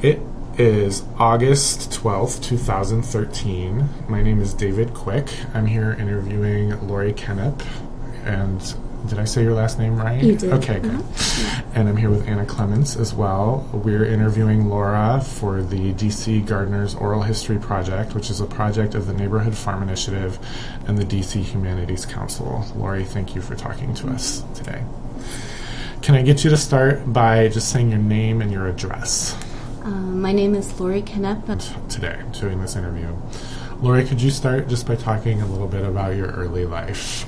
It is August 12th, 2013. My name is David Quick. I'm here interviewing Lori Kenepp. And did I say your last name right? You did. Okay, good. And I'm here with Anna Clements as well. We're interviewing Laura for the DC Gardeners Oral History Project, which is a project of the Neighborhood Farm Initiative and the DC Humanities Council. Lori, thank you for talking to us today. Can I get you to start by just saying your name and your address? My name is Lori Kenepp. Today, doing this interview. Lori, could you start just by talking a little bit about your early life?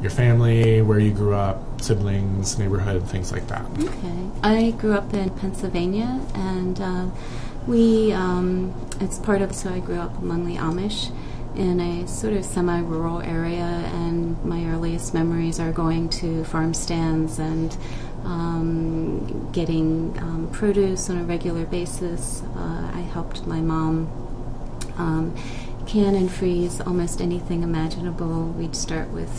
Your family, where you grew up, siblings, neighborhood, things like that. Okay. I grew up in Pennsylvania, and so I grew up among the Amish in a sort of semi-rural area, and my earliest memories are going to farm stands and getting produce on a regular basis. I helped my mom can and freeze almost anything imaginable. We'd start with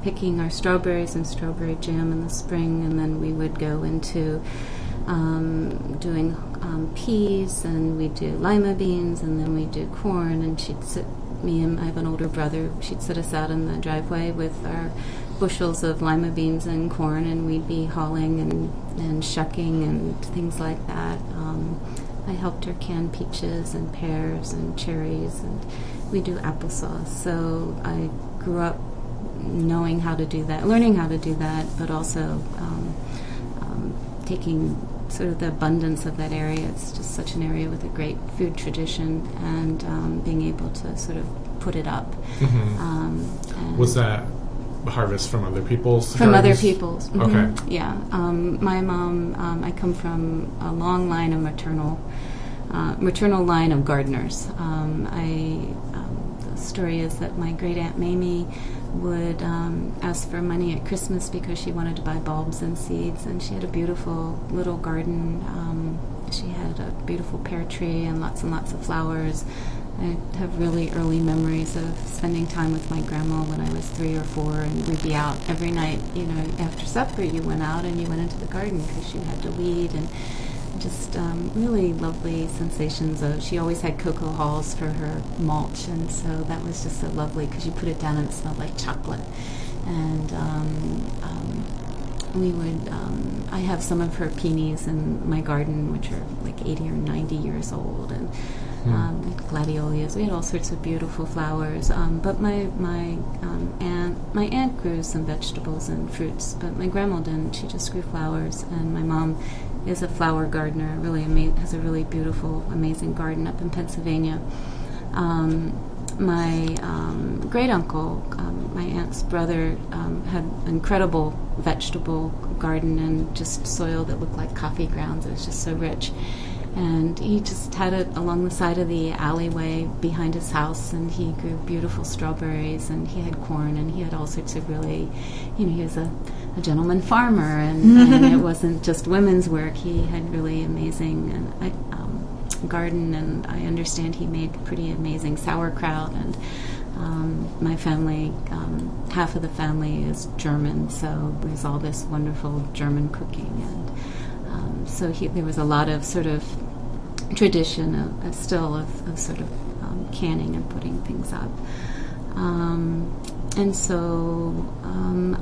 picking our strawberries and strawberry jam in the spring, and then we would go into doing peas, and we'd do lima beans, and then we'd do corn, and I have an older brother, she'd sit us out in the driveway with our bushels of lima beans and corn, and we'd be hauling and shucking and things like that. I helped her can peaches and pears and cherries, and we do applesauce. So I grew up learning how to do that, but also taking sort of the abundance of that area. It's just such an area with a great food tradition, and being able to sort of put it up. Mm-hmm. Was that harvest from other people's From gardens? other people's. Mm-hmm. Okay. Yeah. My mom, I come from a long line of maternal line of gardeners. The story is that my great aunt Mamie would ask for money at Christmas because she wanted to buy bulbs and seeds, and she had a beautiful little garden. She had a beautiful pear tree and lots of flowers. I have really early memories of spending time with my grandma when I was 3 or 4, and we'd be out every night. After supper, you went out and you went into the garden because you had to weed, and just really lovely sensations of. She always had cocoa hulls for her mulch, and so that was just so lovely because you put it down and it smelled like chocolate. And we would. I have some of her peonies in my garden, which are like 80 or 90 years old, and gladiolus. We had all sorts of beautiful flowers. But my aunt grew some vegetables and fruits, but my grandma didn't. She just grew flowers, and my mom is a flower gardener. Has a really beautiful, amazing garden up in Pennsylvania. My great uncle, my aunt's brother, had an incredible vegetable garden and just soil that looked like coffee grounds. It was just so rich. And he just had it along the side of the alleyway behind his house, and he grew beautiful strawberries, and he had corn, and he had all sorts of really, he was a gentleman farmer, and it wasn't just women's work. He had really amazing garden, and I understand he made pretty amazing sauerkraut, and my family, half of the family is German, so there's all this wonderful German cooking, and so there was a lot of sort of tradition of sort of canning and putting things up. And so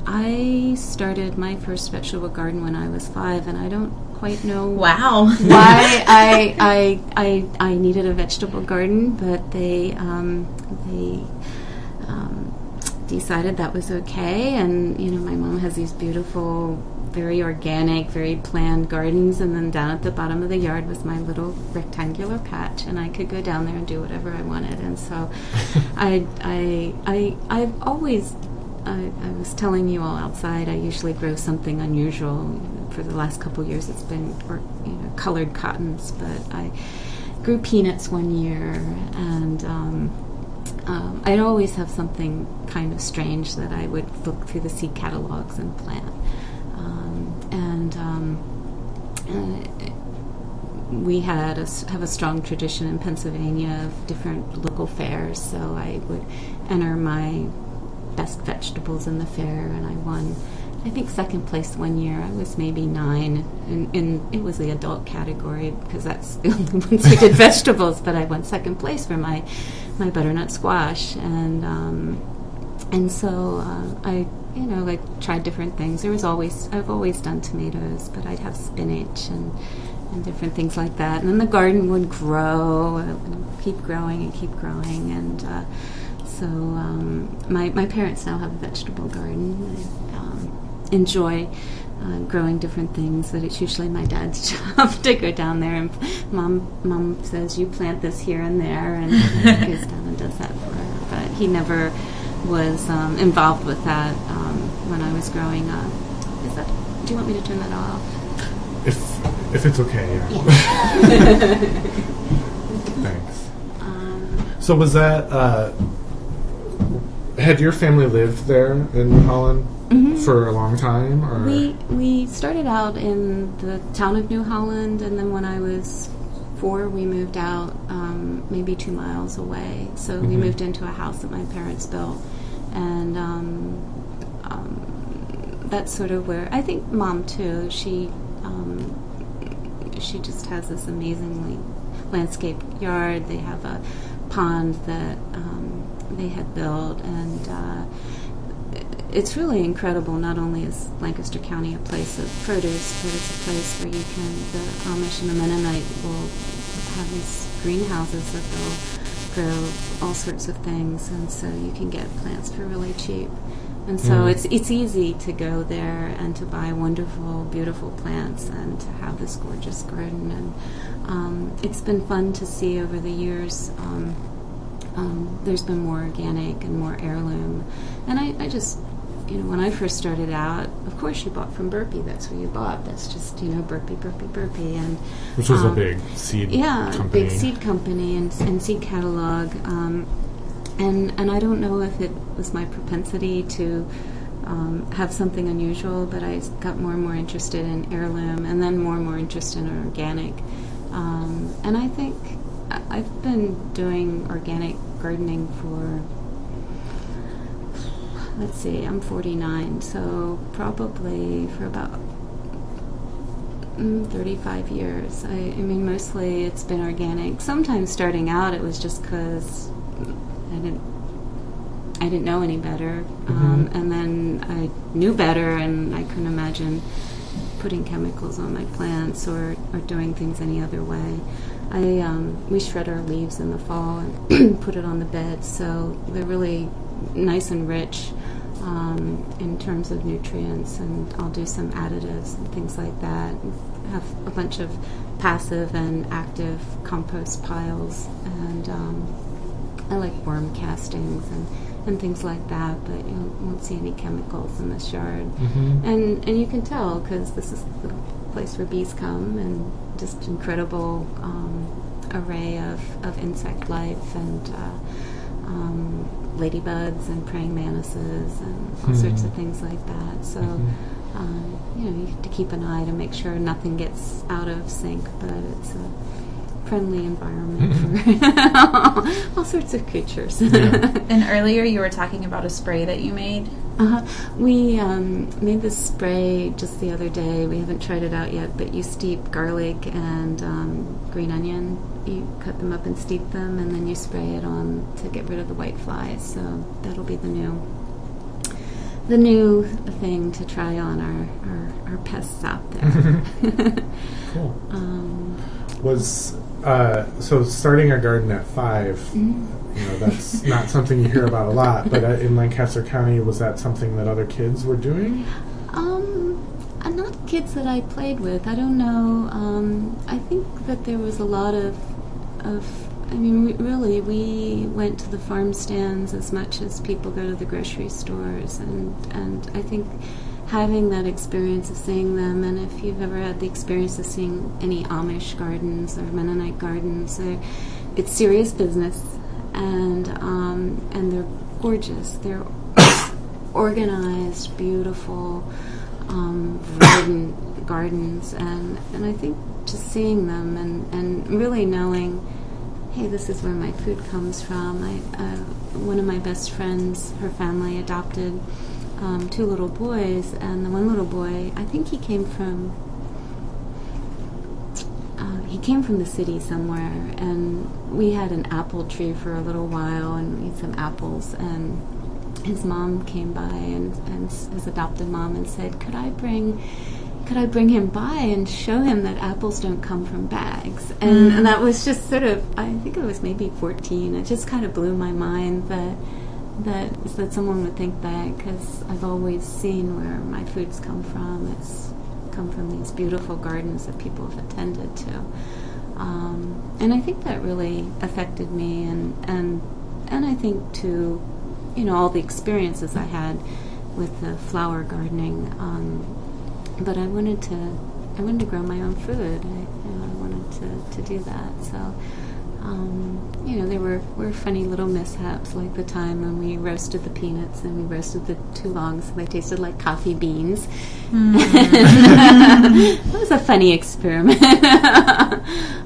I started my first vegetable garden when I was 5, and I don't quite know why I needed a vegetable garden, but they decided that was okay. And my mom has these beautiful, very organic, very planned gardens, and then down at the bottom of the yard was my little rectangular patch, and I could go down there and do whatever I wanted. And so I've always, I was telling you all outside, I usually grow something unusual. For the last couple of years it's been colored cottons, but I grew peanuts one year, and I'd always have something kind of strange that I would look through the seed catalogs and plant. We have a strong tradition in Pennsylvania of different local fairs, so I would enter my best vegetables in the fair, and I won I think second place one year. I was maybe 9, and it was the adult category because that's the only ones who did vegetables. But I won second place for my butternut squash, and so I tried different things. I've always done tomatoes, but I'd have spinach and different things like that. And then the garden would grow, keep growing, and so my parents now have a vegetable garden. I enjoy growing different things, but it's usually my dad's job to go down there, and mom says, you plant this here and there, and he goes down and does that for her. But he never was involved with that when I was growing up. Do you want me to turn that off? If it's okay, yeah. Thanks. So was that, had your family lived there in New Holland for a long time? Or? We started out in the town of New Holland, and then when I was 4, we moved out maybe 2 miles away. So we moved into a house that my parents built, and that's sort of where I think Mom too. She just has this amazingly landscaped yard. They have a pond that they had built, and it's really incredible. Not only is Lancaster County a place of produce, but it's a place where the Amish and the Mennonite will have these greenhouses that they'll grow all sorts of things, and so you can get plants for really cheap. And so it's easy to go there and to buy wonderful, beautiful plants and to have this gorgeous garden. And it's been fun to see over the years. There's been more organic and more heirloom. And I just, when I first started out, of course you bought from Burpee. That's where you bought. That's just, Burpee. And which was a big seed company. Yeah, big seed company and seed catalog. And I don't know if it was my propensity to have something unusual, but I got more and more interested in heirloom, and then more and more interested in organic. And I think I've been doing organic gardening for, let's see, I'm 49, so probably for about 35 years. I mean, mostly it's been organic. Sometimes starting out it was just because I didn't know any better, and then I knew better, and I couldn't imagine putting chemicals on my plants or doing things any other way. We shred our leaves in the fall and put it on the bed, so they're really nice and rich in terms of nutrients, and I'll do some additives and things like that. Have a bunch of passive and active compost piles, and I like worm castings and things like that, but you won't see any chemicals in this yard. And you can tell because this is the place where bees come, and just incredible array of insect life, and ladybugs and praying mantises and all sorts of things like that. So you have to keep an eye to make sure nothing gets out of sync, but it's a friendly environment for all sorts of creatures. And earlier you were talking about a spray that you made. We made this spray just the other day. We haven't tried it out yet, but you steep garlic and green onion. You cut them up and steep them, and then you spray it on to get rid of the white flies. So that'll be the new thing to try on our pests out there. Cool. So starting a garden at 5, that's not something you hear about a lot, but in Lancaster County, was that something that other kids were doing? Not kids that I played with. I don't know. I think that there was a lot of we went to the farm stands as much as people go to the grocery stores, and I think having that experience of seeing them, and if you've ever had the experience of seeing any Amish gardens or Mennonite gardens, it's serious business, and they're gorgeous. They're organized, beautiful, verdant gardens, and I think just seeing them and really knowing, hey, this is where my food comes from. One of my best friends, her family adopted two little boys, and the one little boy, I think he came from the city somewhere, and we had an apple tree for a little while, and we had some apples, and his mom came by, and his adopted mom, and said, could I bring him by and show him that apples don't come from bags? And that was just sort of, I think it was maybe 14. It just kind of blew my mind that someone would think that, because I've always seen where my foods come from. It's come from these beautiful gardens that people have attended to. And I think that really affected me, and I think too, all the experiences I had with the flower gardening. But I wanted to grow my own food. I wanted to do that. So, there were funny little mishaps, like the time when we roasted the peanuts and we roasted the too long, so they tasted like coffee beans. That was a funny experiment.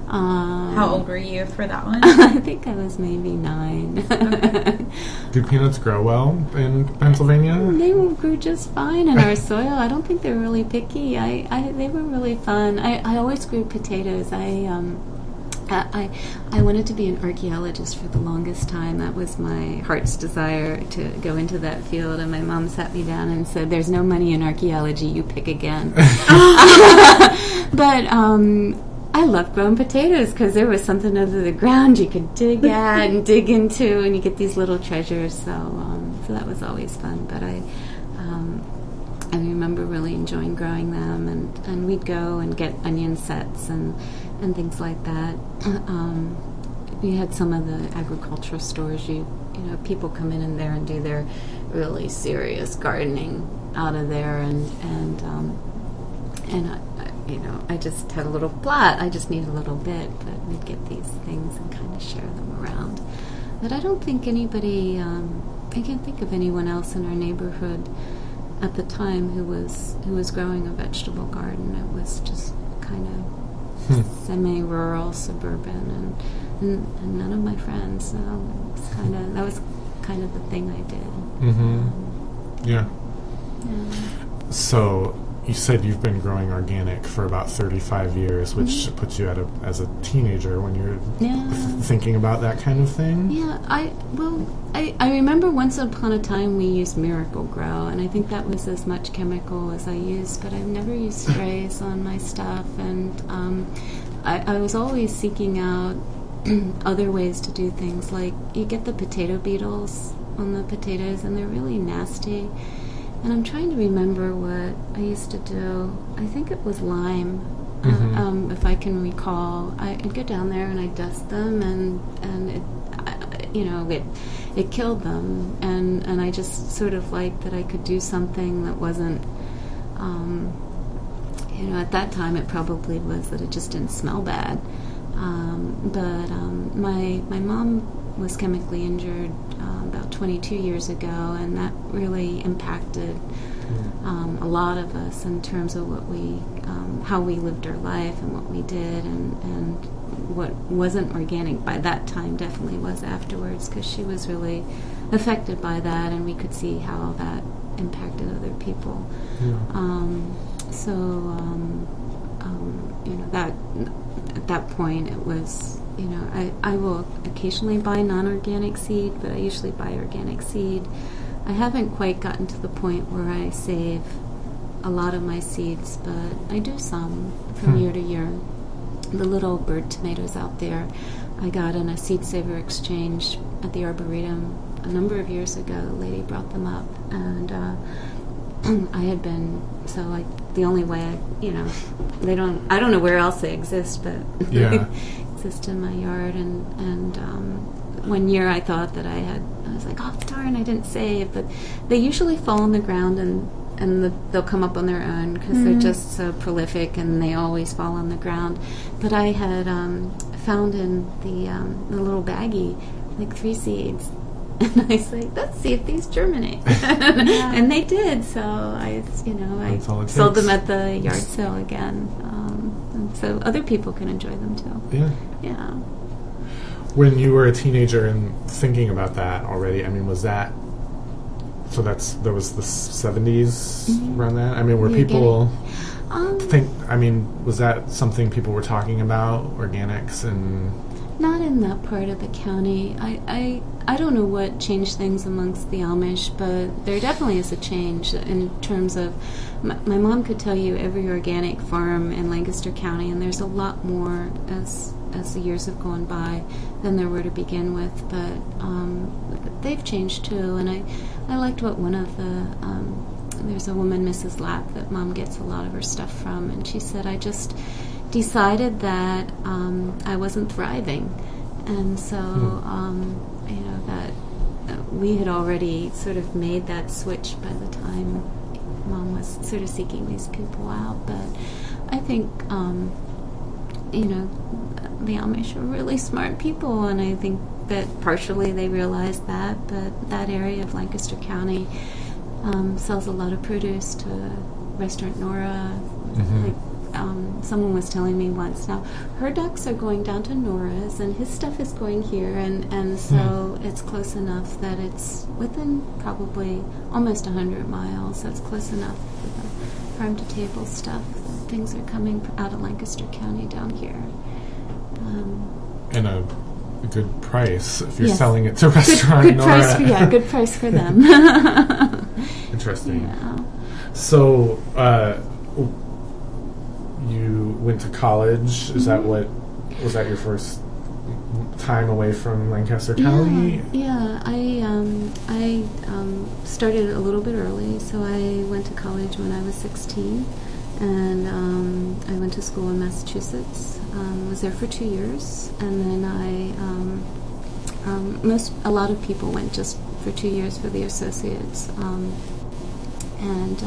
How old were you for that one? I think I was maybe 9. Okay. Do peanuts grow well in Pennsylvania? They grew just fine in our soil. I don't think they were really picky. They were really fun. I always grew potatoes. I wanted to be an archaeologist for the longest time. That was my heart's desire, to go into that field. And my mom sat me down and said, "There's no money in archaeology. You pick again." But I loved growing potatoes because there was something under the ground you could dig at and dig into, and you get these little treasures. So that was always fun. But I remember really enjoying growing them, and we'd go and get onion sets and things like that. We had some of the agricultural stores. People come in there and do their really serious gardening out of there, and I just had a little plot. I just need a little bit, but we'd get these things and kind of share them around. But I don't think anybody, I can't think of anyone else in our neighborhood at the time who was growing a vegetable garden. It was just kind of semi-rural, suburban, and none of my friends. That was kind of the thing I did. Yeah. So you said you've been growing organic for about 35 years, which puts you as a teenager when you're thinking about that kind of thing? Yeah, I remember once upon a time we used Miracle-Gro, and I think that was as much chemical as I used, but I've never used sprays on my stuff, and I was always seeking out other ways to do things. Like, you get the potato beetles on the potatoes, and they're really nasty. And I'm trying to remember what I used to do. I think it was lime, if I can recall. I'd go down there and I'd dust them, and it killed them. And I just sort of liked that I could do something that wasn't, at that time it probably was that it just didn't smell bad. But my mom was chemically injured about 22 years ago, and that really impacted a lot of us in terms of what how we lived our life and what we did, and what wasn't organic by that time definitely was afterwards, because she was really affected by that, and we could see how that impacted other people. That at that point it was, I will occasionally buy non-organic seed, but I usually buy organic seed. I haven't quite gotten to the point where I save a lot of my seeds, but I do some from year to year. The little bird tomatoes out there, I got in a seed saver exchange at the Arboretum a number of years ago. The lady brought them up, and I had been, so like the only way, I don't know where else they exist, but they exist in my yard. And one year I thought that I was like, oh darn, I didn't save, but they usually fall on the ground, and they'll come up on their own because they're just so prolific, and they always fall on the ground. But I had found in the little baggie like 3 seeds. And I was like, let's see if these germinate. And they did. So I sold them at the yard sale again. And so other people can enjoy them too. Yeah. When you were a teenager and thinking about that already, was that So there was the 70s around that? I mean, were The people organic- was that something people were talking about, organics and... Not in that part of the county. I don't know what changed things amongst the Amish, but there definitely is a change in terms of... My mom could tell you every organic farm in Lancaster County, and there's a lot more as the years have gone by than there were to begin with, but they've changed too, and I liked what one of the... there's a woman, Mrs. Lapp, that Mom gets a lot of her stuff from, and she said, I just decided that I wasn't thriving, and so that we had already sort of made that switch by the time Mom was sort of seeking these people out. But I think the Amish are really smart people, and I think that partially they realize that, but that area of Lancaster County sells a lot of produce to Restaurant Nora. Someone was telling me once, now her ducks are going down to Nora's and his stuff is going here, and so it's close enough that it's within probably almost 100 miles. So it's close enough for the farm to table stuff. Things are coming out of Lancaster County down here. And a good price if you're Yes. selling it to Restaurant Good Nora. price, good price for them. Interesting. Yeah. So, you went to college. Is that was that your first time away from Lancaster County? Yeah. I started a little bit early, so I went to college when I was 16, and I went to school in Massachusetts. Was there for 2 years, and then a lot of people went just for 2 years for the associates, and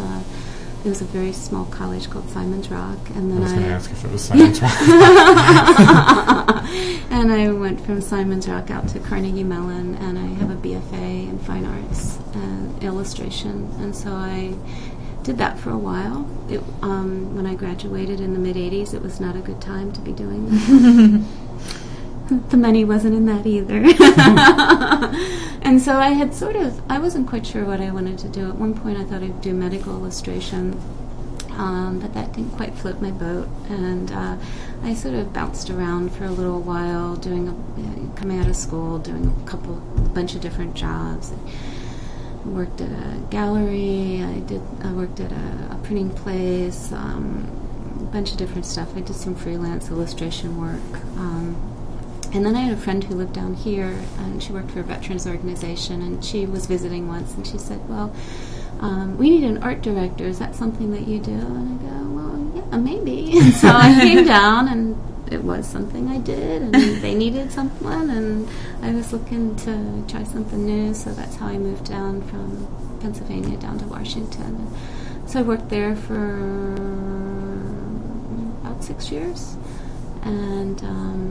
it was a very small college called Simon's Rock, and then I was going to ask if it was Simon's Rock. And I went from Simon's Rock out to Carnegie Mellon, and I have a BFA in fine arts and illustration, and so I did that for a while. When I graduated in the mid-'80s, it was not a good time to be doing that. The money wasn't in that either. And so I had I wasn't quite sure what I wanted to do. At one point I thought I'd do medical illustration, but that didn't quite float my boat. And I sort of bounced around for a little while, coming out of school, doing a bunch of different jobs. I worked at a gallery, I worked at a printing place, a bunch of different stuff. I did some freelance illustration work. And then I had a friend who lived down here, and she worked for a veterans organization, and she was visiting once, and she said, well, we need an art director. Is that something that you do? And I go, well, yeah, maybe. And so I came down, and it was something I did, and they needed someone, and I was looking to try something new, so that's how I moved down from Pennsylvania down to Washington. So I worked there for about 6 years. And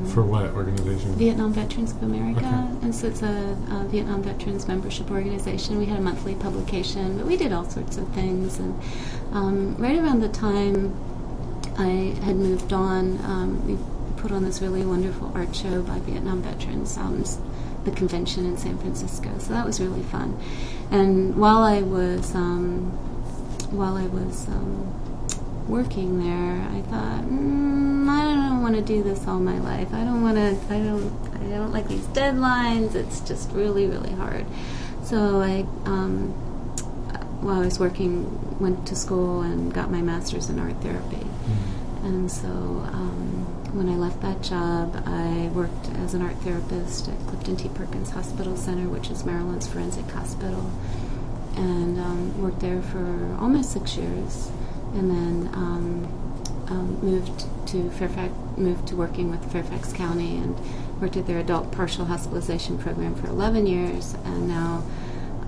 for what organization? Vietnam Veterans of America. Okay. And so it's a Vietnam Veterans membership organization. We had a monthly publication, but we did all sorts of things. And right around the time I had moved on, we put on this really wonderful art show by Vietnam veterans, the convention in San Francisco. So that was really fun. And while I was working there, I thought, I don't want to do this all my life. I don't like these deadlines. It's just really, really hard. So while I was working, went to school and got my master's in art therapy. Mm-hmm. And so when I left that job, I worked as an art therapist at Clifton T. Perkins Hospital Center, which is Maryland's forensic hospital, and worked there for almost 6 years. And then moved to working with Fairfax County, and worked at their adult partial hospitalization program for 11 years. And now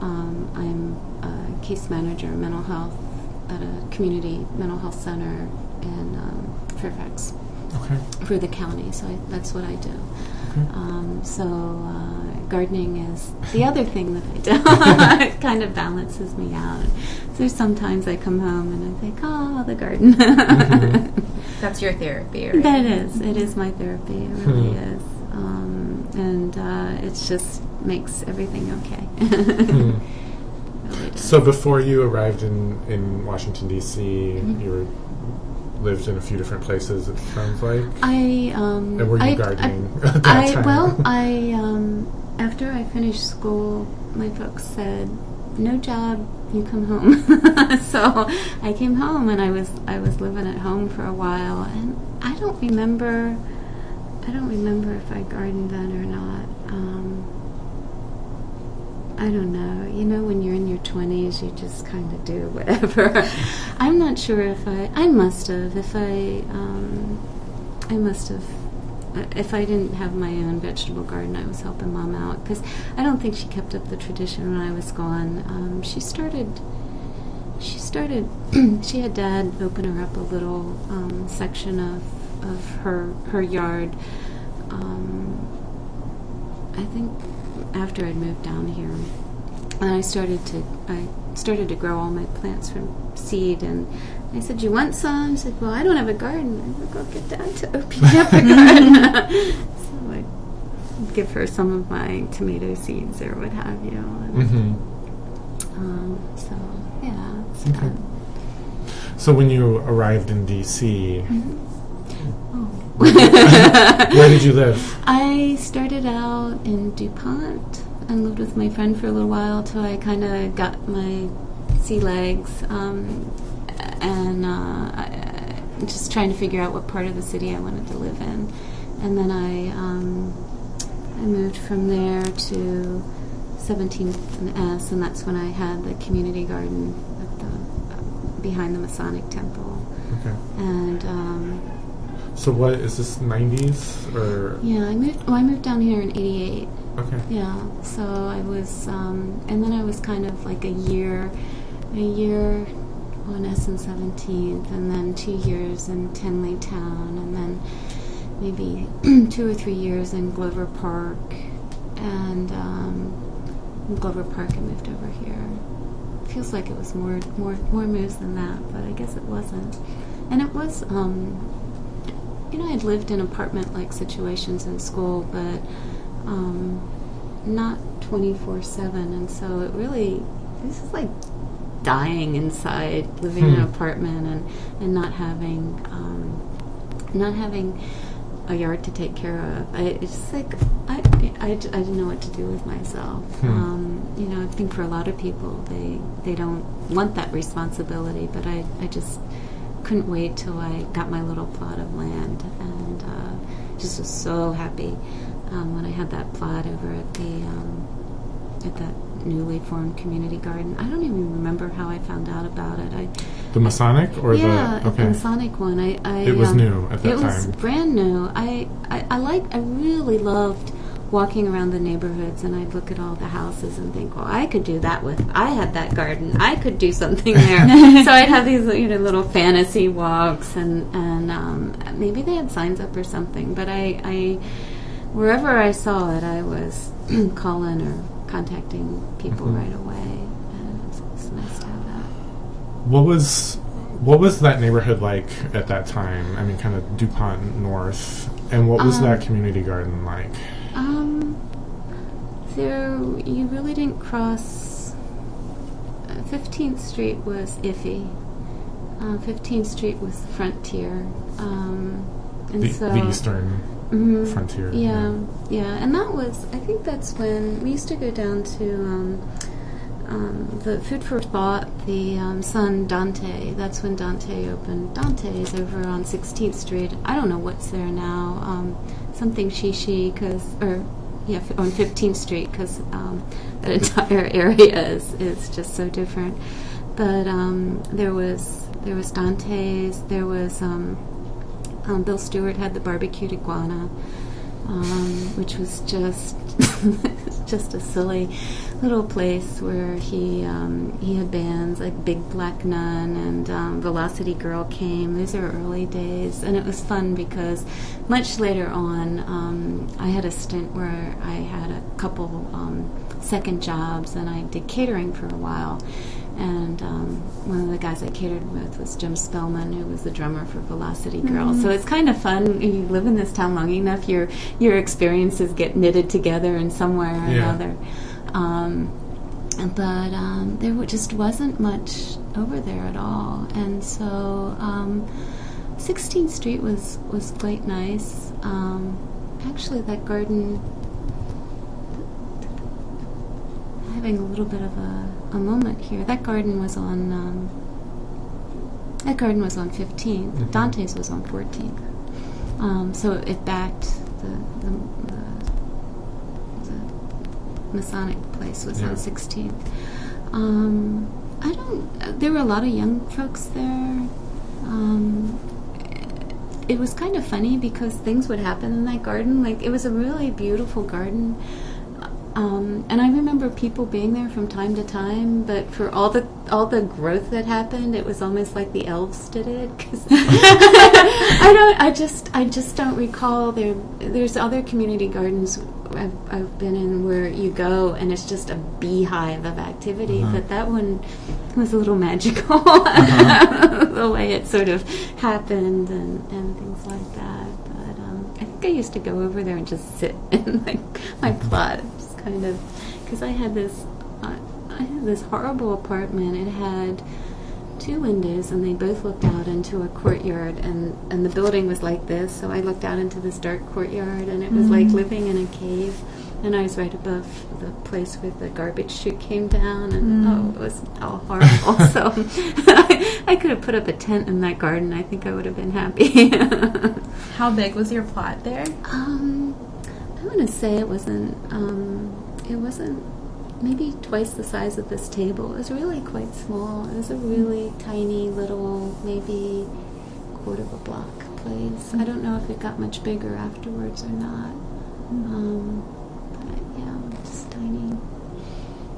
I'm a case manager in mental health at a community mental health center in Fairfax. Okay. For the county. So that's what I do. Okay. Gardening is the other thing that I do. It kind of balances me out. So sometimes I come home and I think, oh, the garden. Mm-hmm. That's your therapy, right? That is. It is my therapy. It really is. And it just makes everything okay. really does. So before you arrived in Washington, D.C., you lived in a few different places, it sounds like? And were you gardening at that time? Well, after I finished school, my folks said, no job, you come home. So I came home, and I was living at home for a while, and I don't remember if I gardened then or not. I don't know. You know, when you're in your 20s, you just kind of do whatever. I'm not sure if I must have. If I didn't have my own vegetable garden, I was helping Mom out, because I don't think she kept up the tradition when I was gone. She had Dad open her up a little section of her yard. I think after I'd moved down here, and I started to grow all my plants from seed, and I said, "You want some?" She said, "Well, I don't have a garden." I said, "Go get Dad to open up a garden." So I'd give her some of my tomato seeds or what have you. And, so yeah, it's fun. So when you arrived in D.C., Where did you live? I started out in DuPont and lived with my friend for a little while till I kind of got my sea legs, and just trying to figure out what part of the city I wanted to live in. And then I moved from there to 17th and S, and that's when I had the community garden behind the Masonic Temple. Okay. And so what is this, 90s or? Yeah, I moved down here in '88. Okay. Yeah, so I was, and then I was kind of like a year on S and 17th, and then 2 years in Tenley Town, and then maybe 2 or 3 years in Glover Park, and in Glover Park I moved over here. Feels like it was more moves than that, but I guess it wasn't. And it was, I'd lived in apartment-like situations in school, but not 24/7, and so it was like dying inside, living in an apartment and not having a yard to take care of. It's like I didn't know what to do with myself. I think for a lot of people they don't want that responsibility, but I just couldn't wait till I got my little plot of land, and just was so happy when I had that plot over at that newly formed community garden. I don't even remember how I found out about it. The Masonic or the okay. Masonic one. It was new at that time. It was brand new. I really loved walking around the neighborhoods, and I'd look at all the houses and think, well, I could do that I had that garden. I could do something there. So I'd have these little fantasy walks, and maybe they had signs up or something, but I wherever I saw it, I was calling or contacting people right away, and it was nice to have that. What was that neighborhood like at that time? I mean, kind of DuPont North, and what was that community garden like? There, you really didn't cross. 15th Street was iffy. 15th Street was the frontier, and the eastern frontier. Yeah, and that was. I think that's when we used to go down to the Food for Thought. The son Dante. That's when Dante opened Dante's over on 16th Street. I don't know what's there now. Something Shishi, on 15th Street, because that entire area is just so different. But there was Dante's. There was Bill Stewart had the barbecued iguana, which was just just a silly little place where he had bands like Big Black Nun and Velocity Girl came. These are early days, and it was fun because much later on I had a stint where I had a couple second jobs, and I did catering for a while. And one of the guys I catered with was Jim Spellman, who was the drummer for Velocity Girl. So it's kind of fun. You live in this town long enough, your experiences get knitted together in some way or another. but there just wasn't much over there at all. And so 16th Street was quite nice. Actually, that garden, having a little bit of a moment here. That garden was on 15th. Mm-hmm. Dante's was on 14th. So it backed the Masonic place was on 16th. There were a lot of young folks there. It was kind of funny because things would happen in that garden. Like, it was a really beautiful garden. And I remember people being there from time to time, but for all the growth that happened, it was almost like the elves did it. 'Cause I just don't recall there's other community gardens I've been in where you go and it's just a beehive of activity, but that one was a little magical, the way it sort of happened and things like that. But I think I used to go over there and just sit in my plot, just kind of, because I had this horrible apartment. It had 2 windows and they both looked out into a courtyard, and the building was like this, so I looked out into this dark courtyard, and it was like living in a cave, and I was right above the place where the garbage chute came down, and it was all horrible. So I could have put up a tent in that garden. I think I would have been happy. How big was your plot there? I want to say it wasn't maybe twice the size of this table. It was really quite small. It was a really tiny little, maybe quarter of a block place. I don't know if it got much bigger afterwards or not. But yeah, just tiny.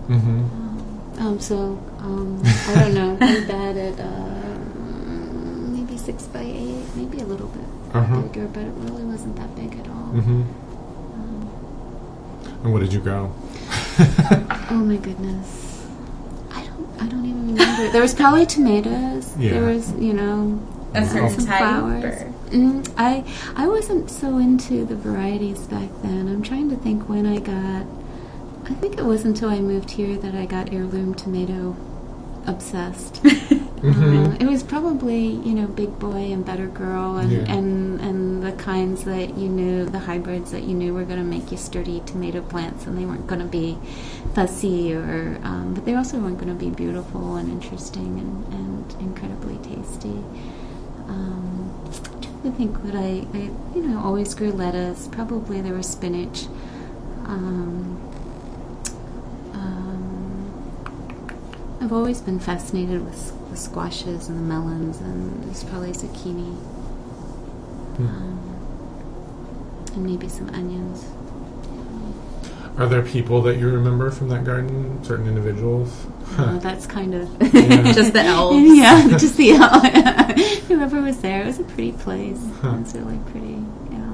I don't know. I'm bad at maybe 6 by 8, maybe a little bit bigger, but it really wasn't that big at all. And what did you grow? Oh my goodness, I don't even remember. There was probably tomatoes. Yeah. There was, A certain some type, flowers. I wasn't so into the varieties back then. I'm trying to think when I think it was until I moved here that I got heirloom tomato obsessed. It was probably, Big Boy and Better Girl and the kinds that the hybrids that were going to make you sturdy tomato plants, and they weren't going to be fussy but they also weren't going to be beautiful and interesting and incredibly tasty. I'm trying to think what I always grew lettuce. Probably there was spinach. I've always been fascinated with the squashes and the melons, and there's probably zucchini, and maybe some onions. Are there people that you remember from that garden? Certain individuals? That's kind of just the elves. Yeah, just the elves. Whoever was there. It was a pretty place. It was really pretty. Yeah.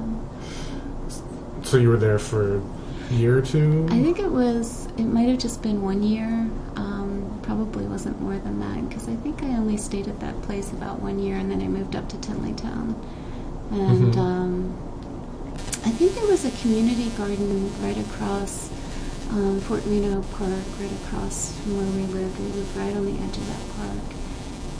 So you were there for a year or two? I think it might have just been 1 year. Probably wasn't more than that, because I think I only stayed at that place about 1 year, and then I moved up to Tinleytown. And I think there was a community garden right across Fort Reno Park, right across from where we lived. We lived right on the edge of that park.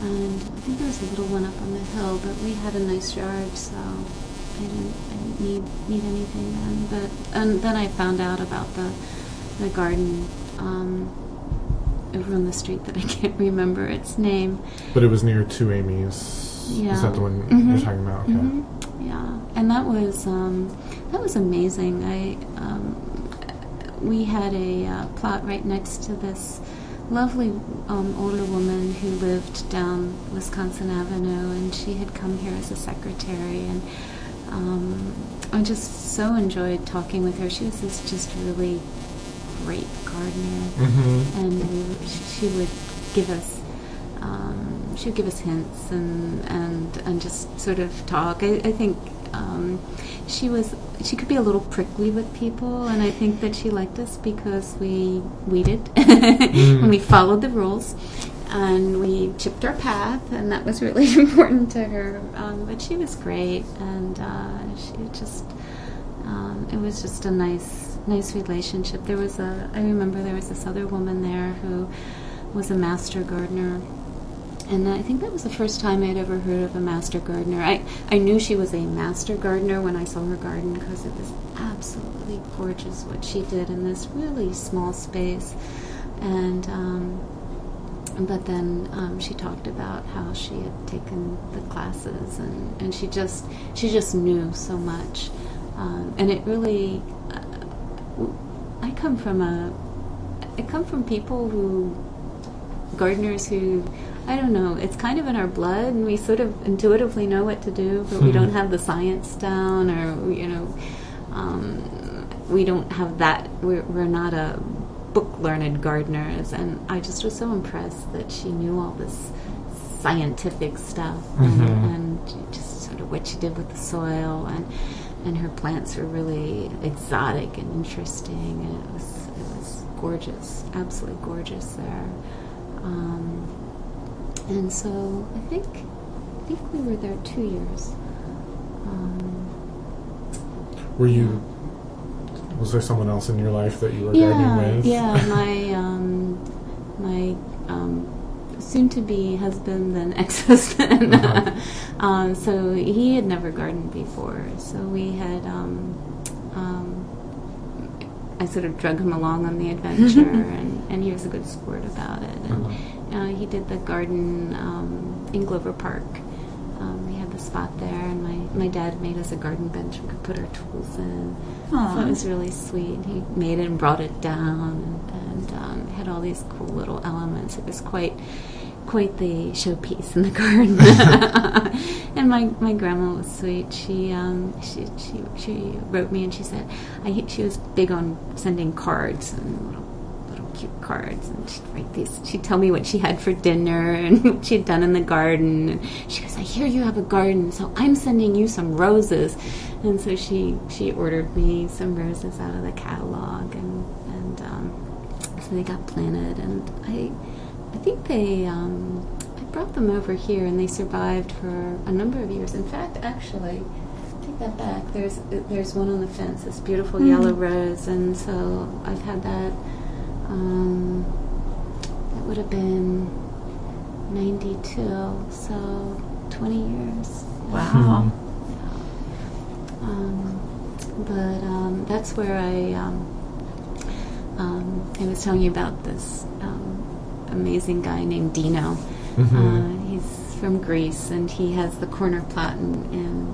And I think there was a little one up on the hill, but we had a nice yard, so I didn't need anything then. And then I found out about the garden over on the street that I can't remember its name. But it was near 2 Amy's. Yeah. Is that the one you're talking about? Okay. Yeah, and that was amazing. We had a plot right next to this lovely older woman who lived down Wisconsin Avenue, and she had come here as a secretary, and I just so enjoyed talking with her. She was this just really great gardener, and she would give us hints and just sort of talk. I think she could be a little prickly with people, and I think that she liked us because we weeded and we followed the rules, and we chipped our path, and that was really important to her. But she was great, and she just it was just a nice nice relationship. I remember there was this other woman there who was a master gardener, and I think that was the first time I'd ever heard of a master gardener. I knew she was a master gardener when I saw her garden because it was absolutely gorgeous what she did in this really small space. And but then she talked about how she had taken the classes, and she just knew so much. And it really, I come from people gardeners who, I don't know, it's kind of in our blood, and we sort of intuitively know what to do, but we don't have the science down, or we don't have that. We're not a book-learned gardeners, and I just was so impressed that she knew all this scientific stuff, and just sort of what she did with the soil, and her plants were really exotic and interesting, and it was gorgeous, absolutely gorgeous there. And so I think we were there 2 years. Were you? Was there someone else in your life that you were gardening with? Yeah, my soon-to-be husband and ex-husband. So he had never gardened before. So we had. I sort of drug him along on the adventure, and he was a good sport about it. And he did the garden in Glover Park. We had the spot there, and my dad made us a garden bench we could put our tools in. Aww. So it was really sweet. He made it and brought it down, and had all these cool little elements. It was quite the showpiece in the garden. And my grandma was sweet. She wrote me, and she said she was big on sending cards and little cute cards, and she'd write these. She'd tell me what she had for dinner and what she'd done in the garden. And she goes, "I hear you have a garden, so I'm sending you some roses." And so she ordered me some roses out of the catalog, and so they got planted, and I think I brought them over here, and they survived for a number of years. In fact, actually, take that back. There's one on the fence, this beautiful yellow rose, and so I've had that. That would have been 92, so 20 years. Wow. But that's where I was telling you about this amazing guy named Dino. He's from Greece, and he has the corner plot in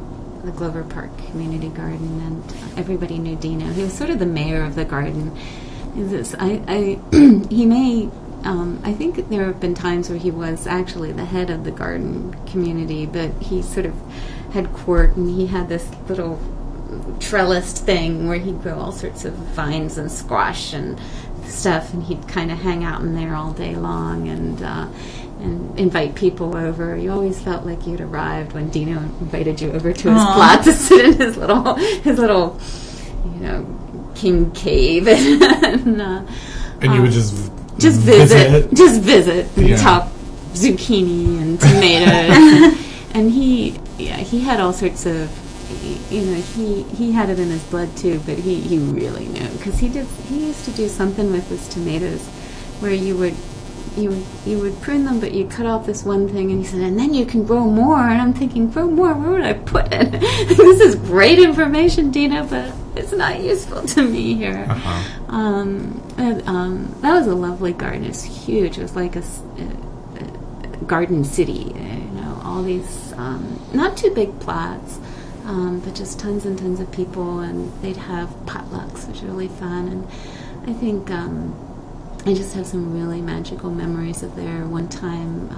the Glover Park Community Garden, and everybody knew Dino. He was sort of the mayor of the garden. I think there have been times where he was actually the head of the garden community, but he sort of had court, and he had this little trellised thing where he'd grow all sorts of vines and squash and stuff, and he'd kind of hang out in there all day long and invite people over. You always felt like you'd arrived when Dino invited you over to his plot to sit in his little king cave, and you would just visit and talk zucchini and tomatoes, and he had all sorts of, he had it in his blood too, but he really knew, because he used to do something with his tomatoes where you would prune them, but you cut off this one thing, and he said, and then you can grow more. And I'm thinking, grow more? Where would I put it? This is great information, Dina, but it's not useful to me here. That was a lovely garden. It was huge. It was like a garden city. All these not too big plots, but just tons and tons of people, and they'd have potlucks, which were really fun. And I think I just have some really magical memories of there. One time,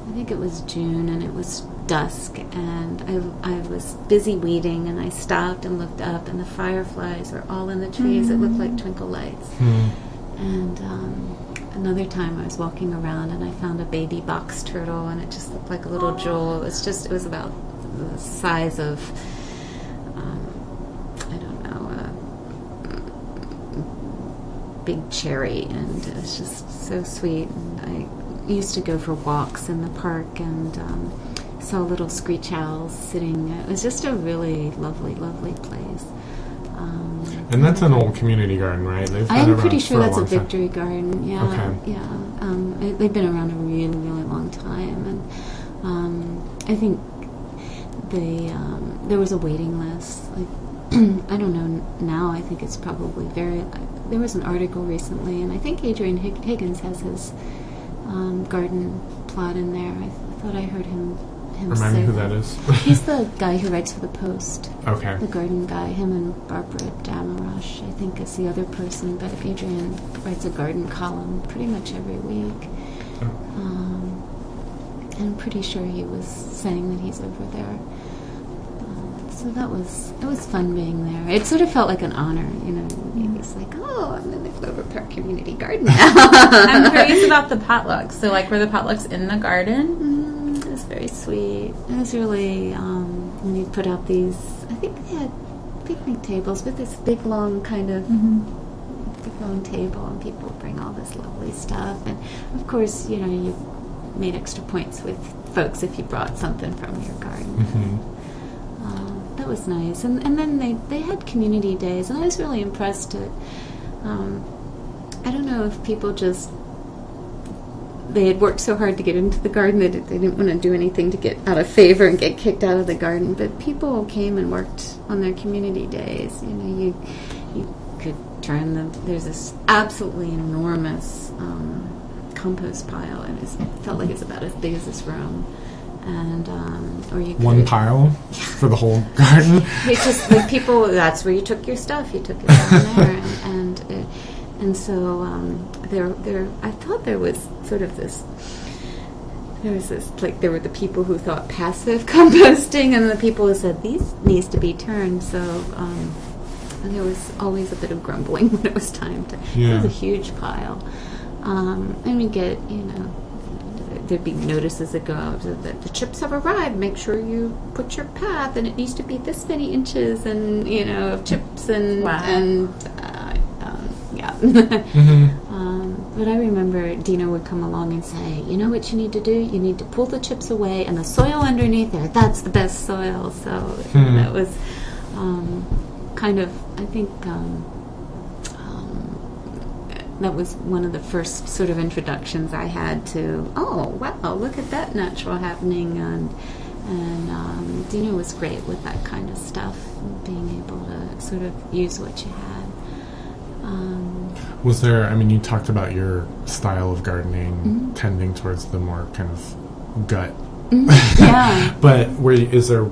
I think it was June, and it was dusk, and I was busy weeding, and I stopped and looked up, and the fireflies were all in the trees. It looked like twinkle lights. And another time I was walking around, and I found a baby box turtle, and it just looked like a little jewel. It was about the size of, big cherry, and it was just so sweet. And I used to go for walks in the park, and saw little screech owls sitting. It was just a really lovely, lovely place. And that's an old community garden, right? They've been I'm around pretty sure for that's a long time. Victory Garden. Yeah, Okay. yeah. They've been around a really, really long time, and I think there was a waiting list. Like I don't know now. I think it's probably very. There was an article recently, and I think Adrian Higgins has his garden plot in there. I thought I heard him Remind say me who that is. He's the guy who writes for the Post. Okay. The garden guy. Him and Barbara Damarosh, I think, is the other person. But Adrian writes a garden column pretty much every week. And I'm pretty sure he was saying that he's over there. So it was fun being there. It sort of felt like an honor, you know. It's like, oh, I'm in the Clover Park Community Garden now. I'm curious about the potlucks. So, like, were the potlucks in the garden? It was very sweet. It was really, when you put out these, I think they had picnic tables with this big, long kind of, big, long table, and people bring all this lovely stuff. And, of course, you know, you made extra points with folks if you brought something from your garden. Mm-hmm. That was nice. And then they had community days, and I was really impressed at, I don't know if people just, they had worked so hard to get into the garden that they didn't want to do anything to get out of favor and get kicked out of the garden, but people came and worked on their community days. You know, you could turn them, there's this absolutely enormous compost pile, and it felt like it's about as big as this room. And or you could, one pile for the whole garden. It's just like people. That's where you took your stuff. You took it down there, and so there. I thought there was sort of this. There was this, like, there were the people who thought passive composting, and the people who said these needs to be turned. So and there was always a bit of grumbling when it was time to. Yeah. It was a huge pile, and we get, you know. There'd be notices that go out that the chips have arrived. Make sure you put your path, and it needs to be this many inches, and you know, of chips and yeah. Mm-hmm. But I remember Dina would come along and say, you know what you need to do? You need to pull the chips away, and the soil underneath there, that's the best soil. So that was kind of, I think. That was one of the first sort of introductions I had to, oh, wow, look at that natural happening. And Dina was great with that kind of stuff, being able to sort of use what you had. Was there, I mean, you talked about your style of gardening tending towards the more kind of gut. Yeah. But is there,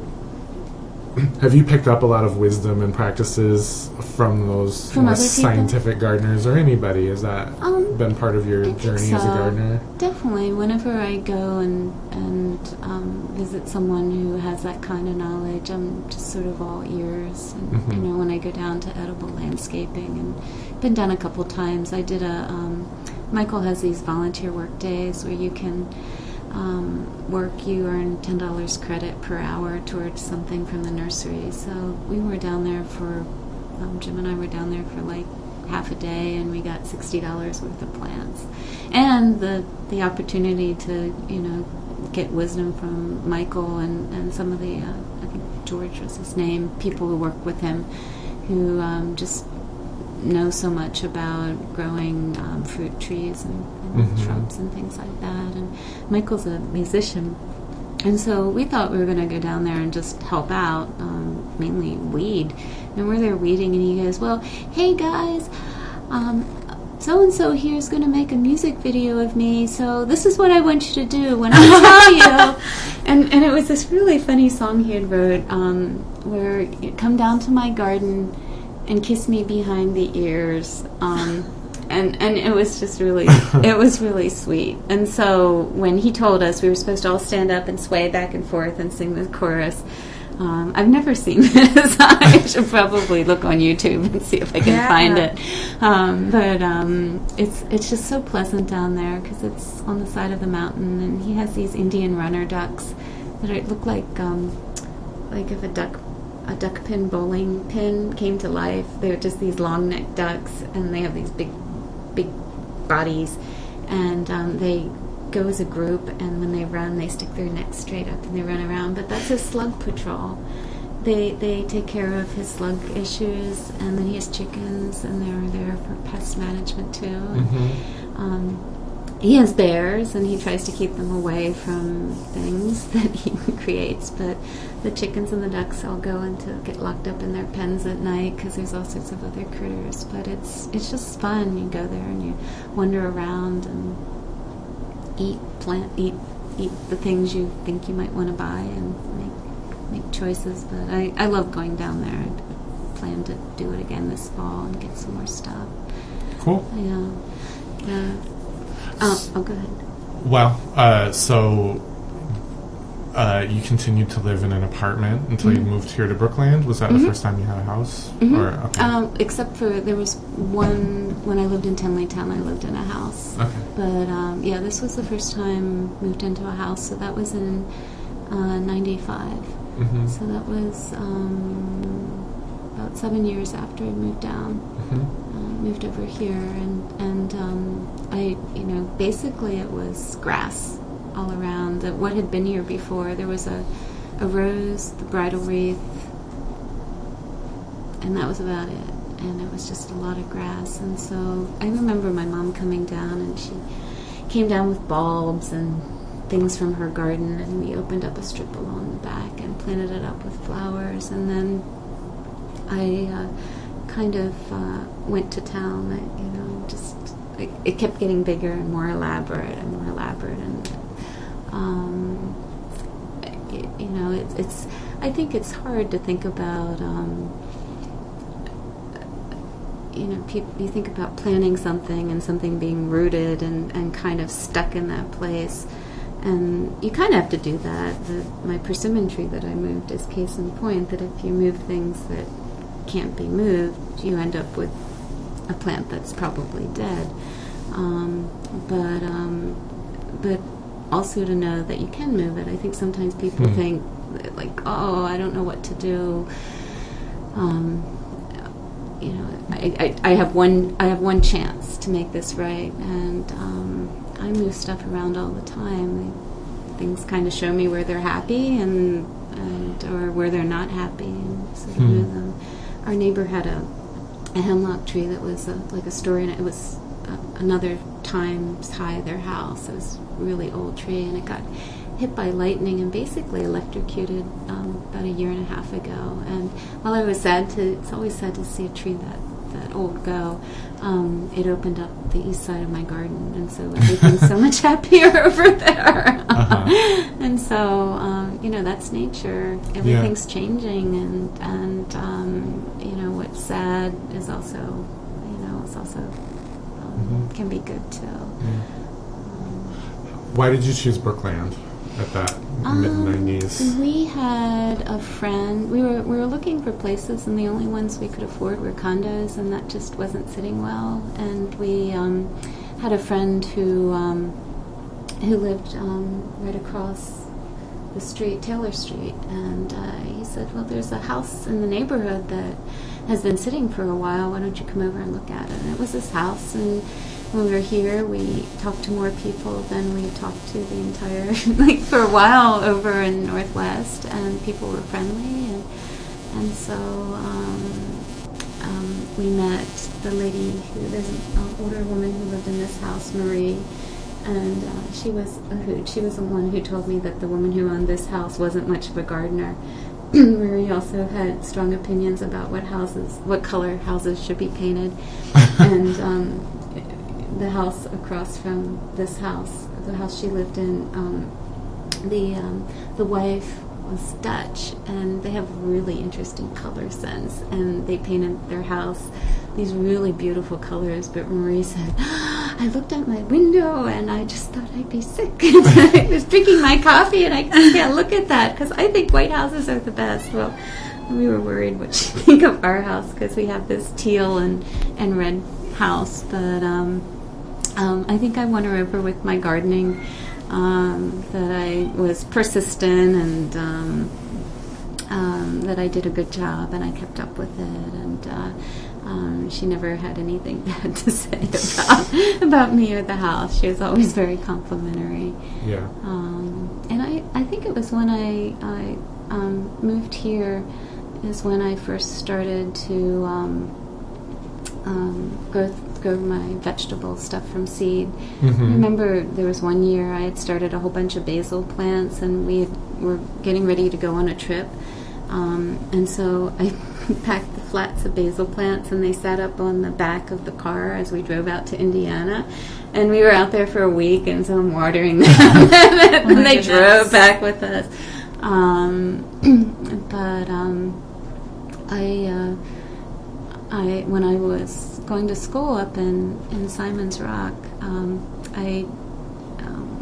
have you picked up a lot of wisdom and practices from those From more other people? scientific gardeners or anybody? Has that been part of your I think journey as a so. gardener? Definitely. Whenever I go and visit someone who has that kind of knowledge, I'm just sort of all ears. And, you know, when I go down to edible landscaping, and been done a couple times. I did Michael has these volunteer work days where you can work, you earn $10 credit per hour towards something from the nursery. So we were down there for, Jim and I were down there for like half a day, and we got $60 worth of plants. And the opportunity to, you know, get wisdom from Michael and some of the, I think George was his name, people who work with him, who just know so much about growing fruit trees and shrubs and things like that. And Michael's a musician, and so we thought we were going to go down there and just help out, mainly weed. And we're there weeding, and he goes, well, hey guys, so-and-so here is going to make a music video of me, so this is what I want you to do when I tell you. And it was this really funny song he had wrote, where you come down to my garden and kiss me behind the ears, and it was just really, it was really sweet. And so when he told us we were supposed to all stand up and sway back and forth and sing the chorus, I've never seen this. I should probably look on YouTube and see if I can find it. But it's just so pleasant down there because it's on the side of the mountain, and he has these Indian runner ducks that look like if a duck pin bowling pin came to life. They're just these long necked ducks, and they have these big bodies, and they go as a group, and when they run they stick their necks straight up and they run around. But that's a slug patrol. they take care of his slug issues, and then he has chickens, and they're there for pest management too. And, he has bears, and he tries to keep them away from things that he creates. But the chickens and the ducks all go and get locked up in their pens at night because there's all sorts of other critters. But it's just fun. You go there and you wander around and eat the things you think you might want to buy and make choices. But I love going down there. I plan to do it again this fall and get some more stuff. Cool. Yeah. Oh, go ahead. Well, so you continued to live in an apartment until you moved here to Brookland. Was that the first time you had a house? Or, okay. Except for there was one when I lived in Tenleytown. I lived in a house. Okay. But yeah, this was the first time moved into a house. So that was in '95. So that was about 7 years after I moved down. Moved over here, and I, basically it was grass all around. What had been here before, there was a rose, the bridal wreath, and that was about it. And it was just a lot of grass. And so I remember my mom coming down, and she came down with bulbs and things from her garden, and we opened up a strip along the back and planted it up with flowers. And then I kind of went to town. It kept getting bigger and more elaborate and more elaborate, and it's. I think it's hard to think about. You think about planning something and something being rooted and kind of stuck in that place, and you kind of have to do that. My persimmon tree that I moved is case in point. That if you move things that can't be moved, you end up with a plant that's probably dead. But also to know that you can move it. I think sometimes people think like, oh, I don't know what to do. I have one chance to make this right, and I move stuff around all the time. Things kind of show me where they're happy and or where they're not happy, and sort of move them. Our neighbor had a hemlock tree that was like a story, and it was another times high their house. It was a really old tree, and it got hit by lightning and basically electrocuted about a year and a half ago. And while I was it's always sad to see a tree that old go, it opened up the east side of my garden, and so everything's so much happier over there. And so, that's nature. Everything's changing, and what's sad is also, it's also can be good too. Why did you choose Brookland at that mid-90s? We had a friend. We were looking for places, and the only ones we could afford were condos, and that just wasn't sitting well. And we had a friend who lived right across the street, Taylor Street, and he said, well, there's a house in the neighborhood that has been sitting for a while. Why don't you come over and look at it? And it was this house, and when we were here, we talked to more people than we talked to the entire, for a while over in Northwest, and people were friendly, and so we met the lady there's an older woman who lived in this house, Marie, and she was a hoot. She was the one who told me that the woman who owned this house wasn't much of a gardener. Marie also had strong opinions about what color houses should be painted, and the house across from this house, the house she lived in, the wife was Dutch, and they have really interesting color sense, and they painted their house these really beautiful colors. But Marie said, I looked out my window and I just thought I'd be sick. I was drinking my coffee and I can't look at that because I think white houses are the best. Well, we were worried what she'd think of our house because we have this teal and red house, but I think I won her over with my gardening, that I was persistent and that I did a good job and I kept up with it, and she never had anything bad to say about me or the house. She was always very complimentary. Yeah. And I think it was when I moved here is when I first started to grow my vegetable stuff from seed. I remember there was one year I had started a whole bunch of basil plants, and were getting ready to go on a trip. And so I packed the flats of basil plants, and they sat up on the back of the car as we drove out to Indiana. And we were out there for a week, and so I'm watering them. And they drove back with us. I when I was going to school up in Simon's Rock,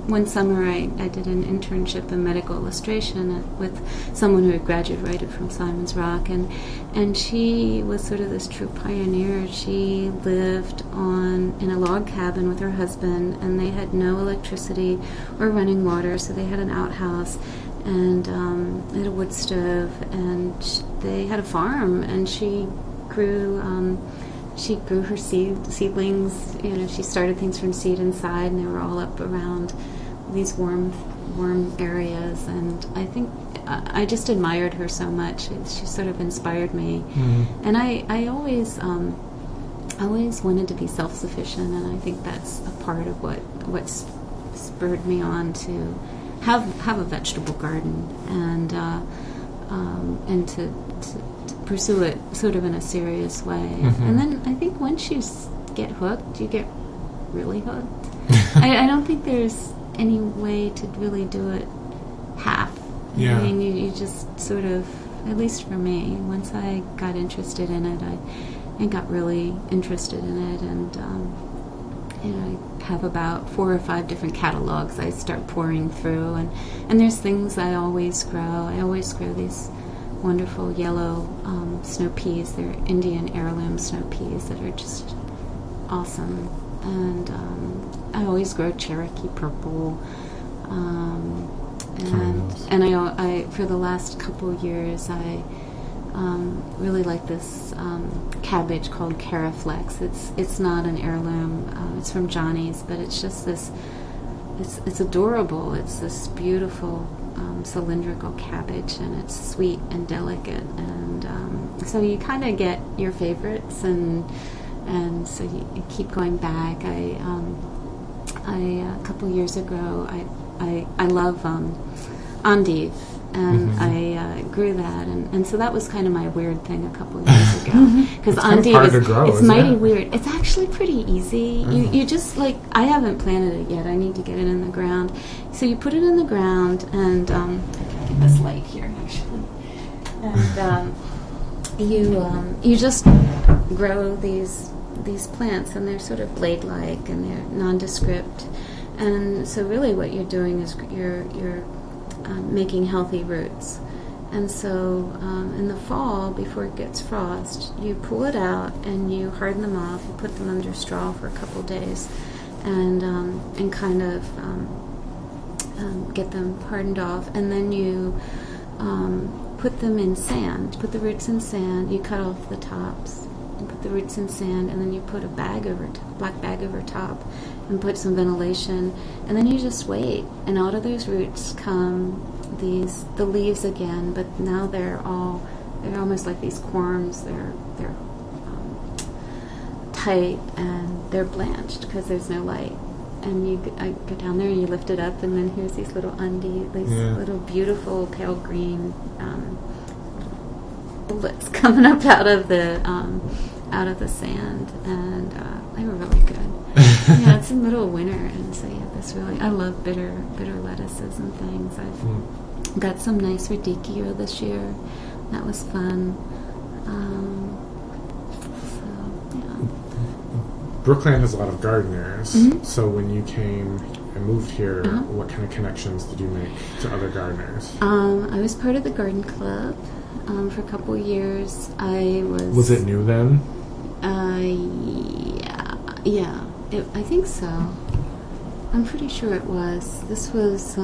one summer I did an internship in medical illustration with someone who had graduated from Simon's Rock, and she was sort of this true pioneer. She lived in a log cabin with her husband, and they had no electricity or running water, so they had an outhouse, and they had a wood stove, and they had a farm, and she grew her seedlings. She started things from seed inside, and they were all up around these warm areas. And I think I just admired her so much. She sort of inspired me. And I always wanted to be self-sufficient, and I think that's a part of what spurred me on to have a vegetable garden and to pursue it sort of in a serious way. And then I think once you get hooked, you get really hooked. I don't think there's any way to really do it half. Yeah. I mean, you just sort of, at least for me, once I got interested in it, I got really interested in it, and I have about 4 or 5 different catalogs I start pouring through, and there's things I always grow. I always grow these wonderful yellow snow peas. They're Indian heirloom snow peas that are just awesome. And I always grow Cherokee purple. And I for the last couple of years, I really like this cabbage called Caraflex. It's not an heirloom. It's from Johnny's, but it's just this. It's adorable. It's this beautiful cylindrical cabbage, and it's sweet and delicate, and so you kind of get your favorites, and so you keep going back. I a couple years ago, I love endive, and I grew that, and so that was kind of my weird thing a couple years ago, because endive it's mighty weird. It's actually pretty easy. You just I haven't planted it yet. I need to get it in the ground. So you put it in the ground, and I can get this light here actually, and you just grow these plants, and they're sort of blade-like, and they're nondescript. And so really what you're doing is you're making healthy roots. And so in the fall, before it gets frost, you pull it out and you harden them off. You put them under straw for a couple days, and kind of get them hardened off. And then you put them in sand. Put the roots in sand. You cut off the tops. You put the roots in sand, and then you put a black bag over top, and put some ventilation, and then you just wait. And out of those roots come the leaves again, but now they're almost like these corms. They're tight, and they're blanched because there's no light. And I go down there and you lift it up, and then here's these little little beautiful pale green bullets coming up out of the sand, and they were really good. Yeah, it's the middle of winter, and so I love bitter lettuces and things. I've got some nice radicchio this year. That was fun. Brookland has a lot of gardeners. So when you came and moved here, what kind of connections did you make to other gardeners? I was part of the garden club for a couple of years. Was it new then? Yeah. I think so. I'm pretty sure it was. This was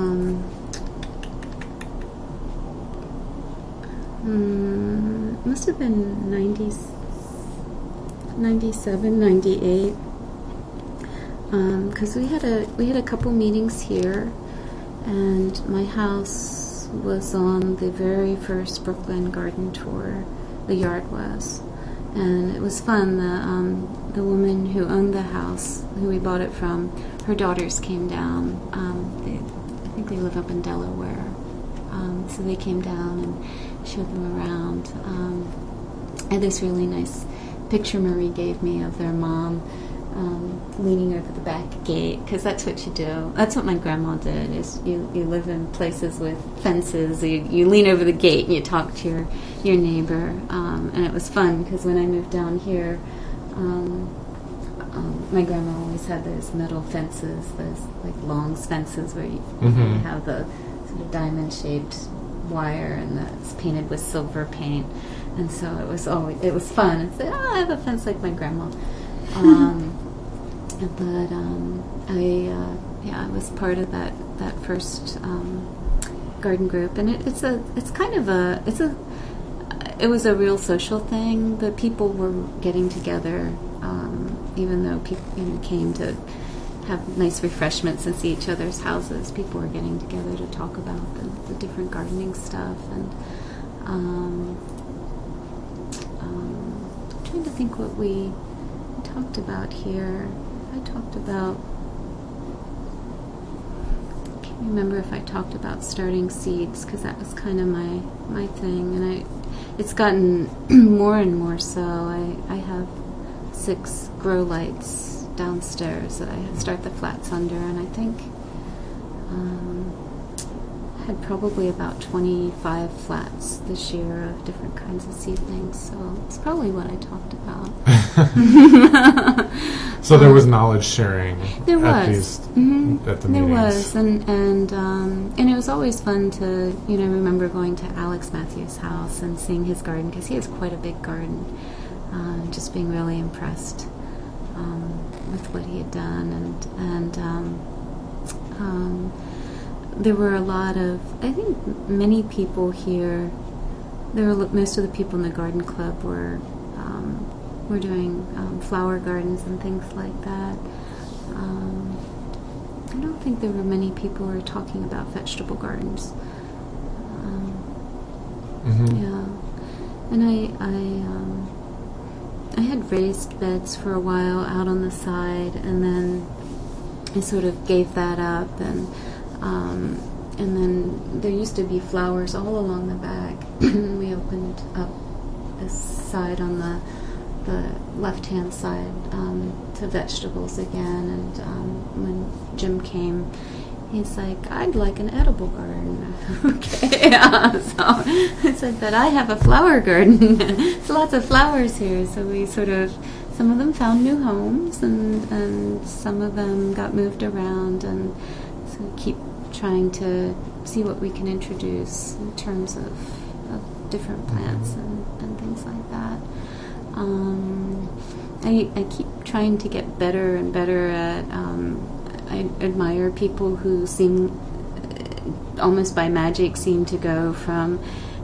must have been 97, 98. Because we had a couple meetings here, and my house was on the very first Brooklyn garden tour. The yard was, and it was fun. The woman who owned the house, who we bought it from, her daughters came down. I think they live up in Delaware, so they came down and showed them around. I had this really nice picture Marie gave me of their mom leaning over the back gate, because that's what you do. That's what my grandma did, is you live in places with fences, you lean over the gate and you talk to your neighbor, and it was fun, because when I moved down here, my grandma always had those metal fences, those like long fences where you have the sort of diamond-shaped wire, and it's painted with silver paint, and so it was fun. I'd say, I have a fence like my grandma. But I was part of that first garden group, and it was a real social thing. The people were getting together, even though people came to have nice refreshments and see each other's houses. People were getting together to talk about the different gardening stuff, and I'm trying to think what we talked about here. I can't remember if I talked about starting seeds, because that was kind of my thing, and it's gotten more and more so. I have 6 grow lights downstairs that I start the flats under, and I think I had probably about 25 flats this year of different kinds of seedlings, so it's probably what I talked about. So there was knowledge sharing. There was at the meetings. There was, and it was always fun to remember going to Alex Matthews' house and seeing his garden, because he has quite a big garden. Just being really impressed with what he had done, and there were a lot of, I think many people here. Most of the people in the garden club were doing flower gardens and things like that. I don't think there were many people who were talking about vegetable gardens. Yeah, and I had raised beds for a while out on the side, and then I sort of gave that up, and then there used to be flowers all along the back. We opened up this side on the left-hand side to vegetables again, and when Jim came, he's like, I'd like an edible garden. Okay, so I said, but I have a flower garden. There's lots of flowers here, so we some of them found new homes, and some of them got moved around, and so we keep trying to see what we can introduce in terms of different plants and things like that. I keep trying to get better and better at, I admire people who seem, almost by magic, seem to go from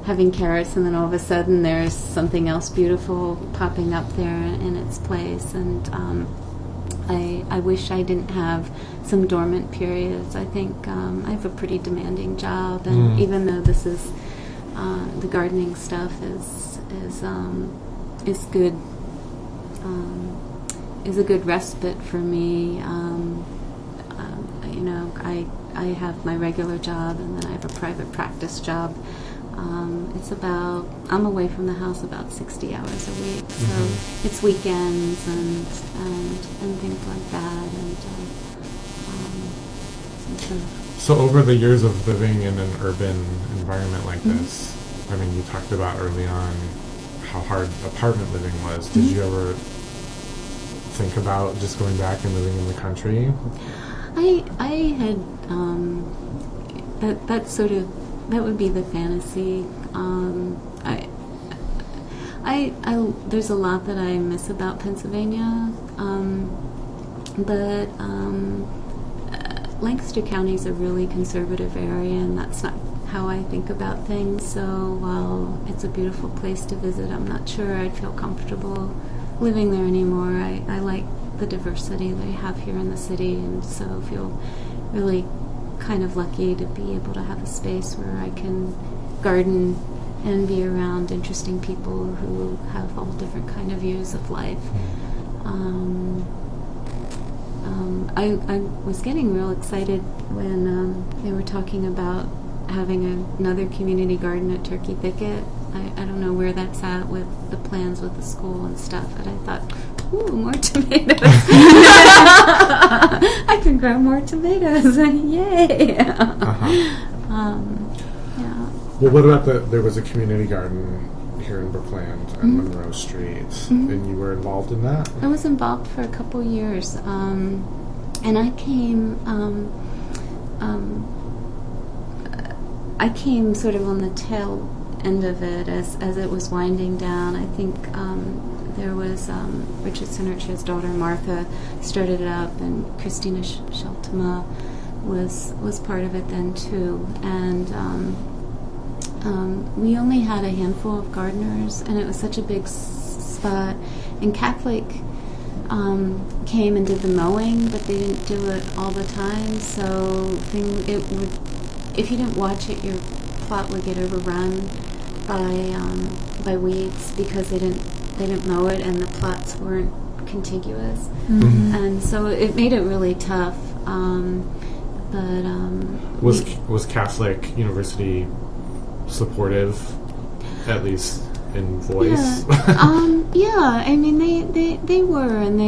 having carrots and then all of a sudden there's something else beautiful popping up there in its place. And I wish I didn't have some dormant periods. I think I have a pretty demanding job, and even though this is the gardening stuff is good, is a good respite for me. I have my regular job, and then I have a private practice job. I'm away from the house about 60 hours a week, so it's weekends and things like that. So over the years of living in an urban environment like this, I mean, you talked about early on how hard apartment living was. Did you ever think about just going back and living in the country? I had that would be the fantasy. There's a lot that I miss about Pennsylvania, but Lancaster County is a really conservative area, and that's not how I think about things. So while it's a beautiful place to visit, I'm not sure I'd feel comfortable living there anymore. I like the diversity they have here in the city, and so feel really kind of lucky to be able to have a space where I can garden and be around interesting people who have all different kind of views of life. I was getting real excited when they were talking about having another community garden at Turkey Thicket. I don't know where that's at with the plans with the school and stuff, but I thought, ooh, more tomatoes. I can grow more tomatoes. Yay! Yeah. Well, what about there was a community garden here in Brookland on Monroe Street, and you were involved in that? I was involved for a couple years, and I came sort of on the tail end of it as it was winding down. I think there was Richard Sinerch's daughter Martha started it up, and Christina Sheltema was part of it then too, and we only had a handful of gardeners, and it was such a big spot. And Catholic came and did the mowing, but they didn't do it all the time. So if you didn't watch it, your plot would get overrun by weeds because they didn't mow it, and the plots weren't contiguous, and so it made it really tough. Was Catholic University supportive, at least in voice? Yeah. I mean, they were, and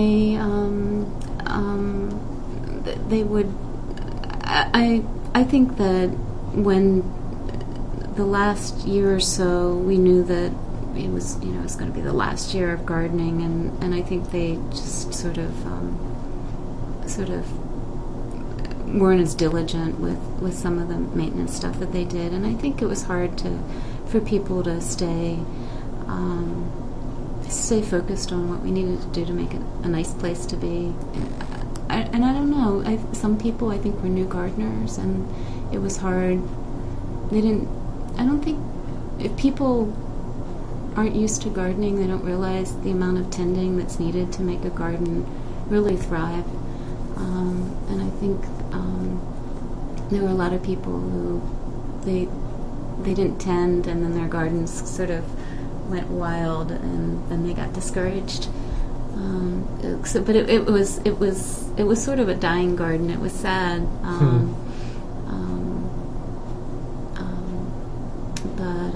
they would. I think that when the last year or so, we knew that it was going to be the last year of gardening, and I think they just sort of weren't as diligent with some of the maintenance stuff that they did, and I think it was hard for people to stay focused on what we needed to do to make it a nice place to be. And I don't know. Some people I think were new gardeners, and it was hard. I don't think if people aren't used to gardening, they don't realize the amount of tending that's needed to make a garden really thrive. And I think there were a lot of people who they didn't tend, and then their gardens sort of went wild, and then they got discouraged. But it was sort of a dying garden. It was sad. But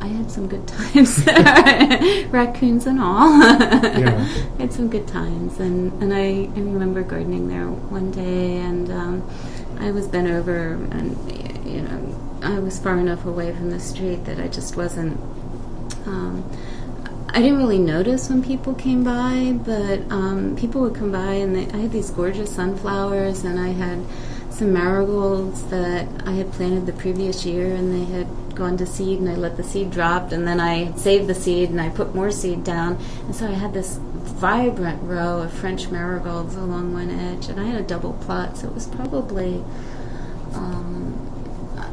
I had some good times there, raccoons and all. Yeah. I had some good times, and I remember gardening there one day, and I was bent over, and I was far enough away from the street that I just wasn't. I didn't really notice when people came by, but people would come by, and I had these gorgeous sunflowers, and I had some marigolds that I had planted the previous year, and they had gone to seed, and I let the seed drop, and then I saved the seed, and I put more seed down, and so I had this vibrant row of French marigolds along one edge, and I had a double plot, so it was probably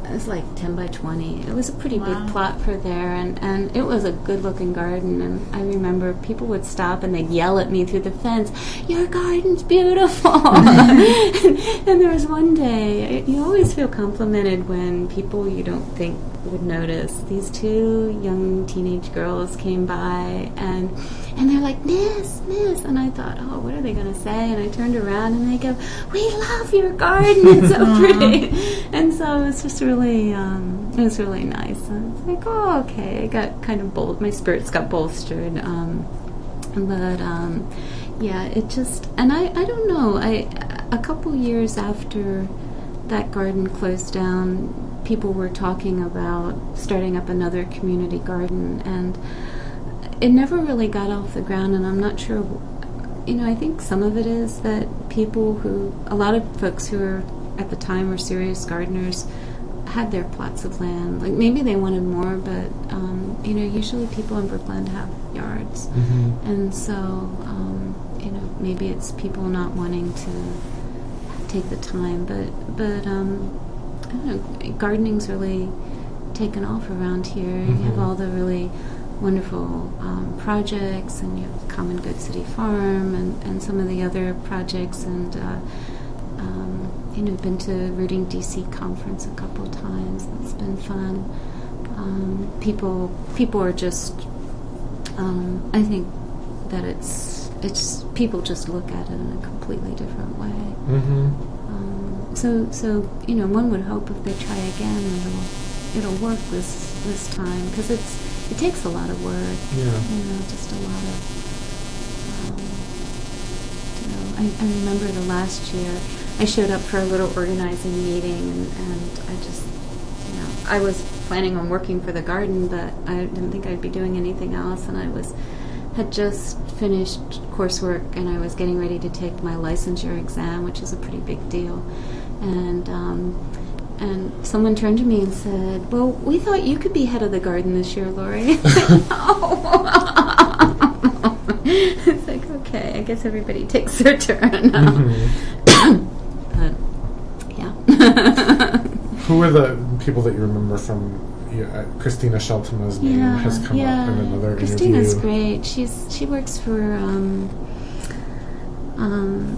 it was like 10 by 20. It was a pretty big plot for there, and it was a good-looking garden. And I remember people would stop and they'd yell at me through the fence, "Your garden's beautiful!" and there was one day, you always feel complimented when people you don't think would notice. These two young teenage girls came by, and they're like, "Miss," and I thought, oh, what are they going to say? And I turned around and they go, "We love your garden, it's so pretty." And so it was just really, it was really nice. And I was like, oh, okay. I got kind of my spirits got bolstered. Yeah, it just, and I don't know, a couple years after that garden closed down, people were talking about starting up another community garden, and it never really got off the ground, and I'm not sure. I think some of it is that a lot of folks who were at the time were serious gardeners had their plots of land. Like maybe they wanted more, but usually people in Brookland have yards, and so maybe it's people not wanting to take the time, but I don't know, gardening's really taken off around here. You have all the really wonderful projects, and you have Common Good City Farm and some of the other projects, and been to Rooting DC conference a couple of times. It's been fun. People are just. I think that it's people just look at it in a completely different way. Mm-hmm. So one would hope if they try again, it'll work this time, because it takes a lot of work. Yeah. Just a lot of. I remember the last year I showed up for a little organizing meeting, and I just, I was planning on working for the garden, but I didn't think I'd be doing anything else, and I had just finished coursework, and I was getting ready to take my licensure exam, which is a pretty big deal. And someone turned to me and said, "Well, we thought you could be head of the garden this year, Lori." It's like, okay, I guess everybody takes their turn. But, yeah. Who are the people that you remember from? Christina Sheltona's name has come up in another Christina's interview. great. She works for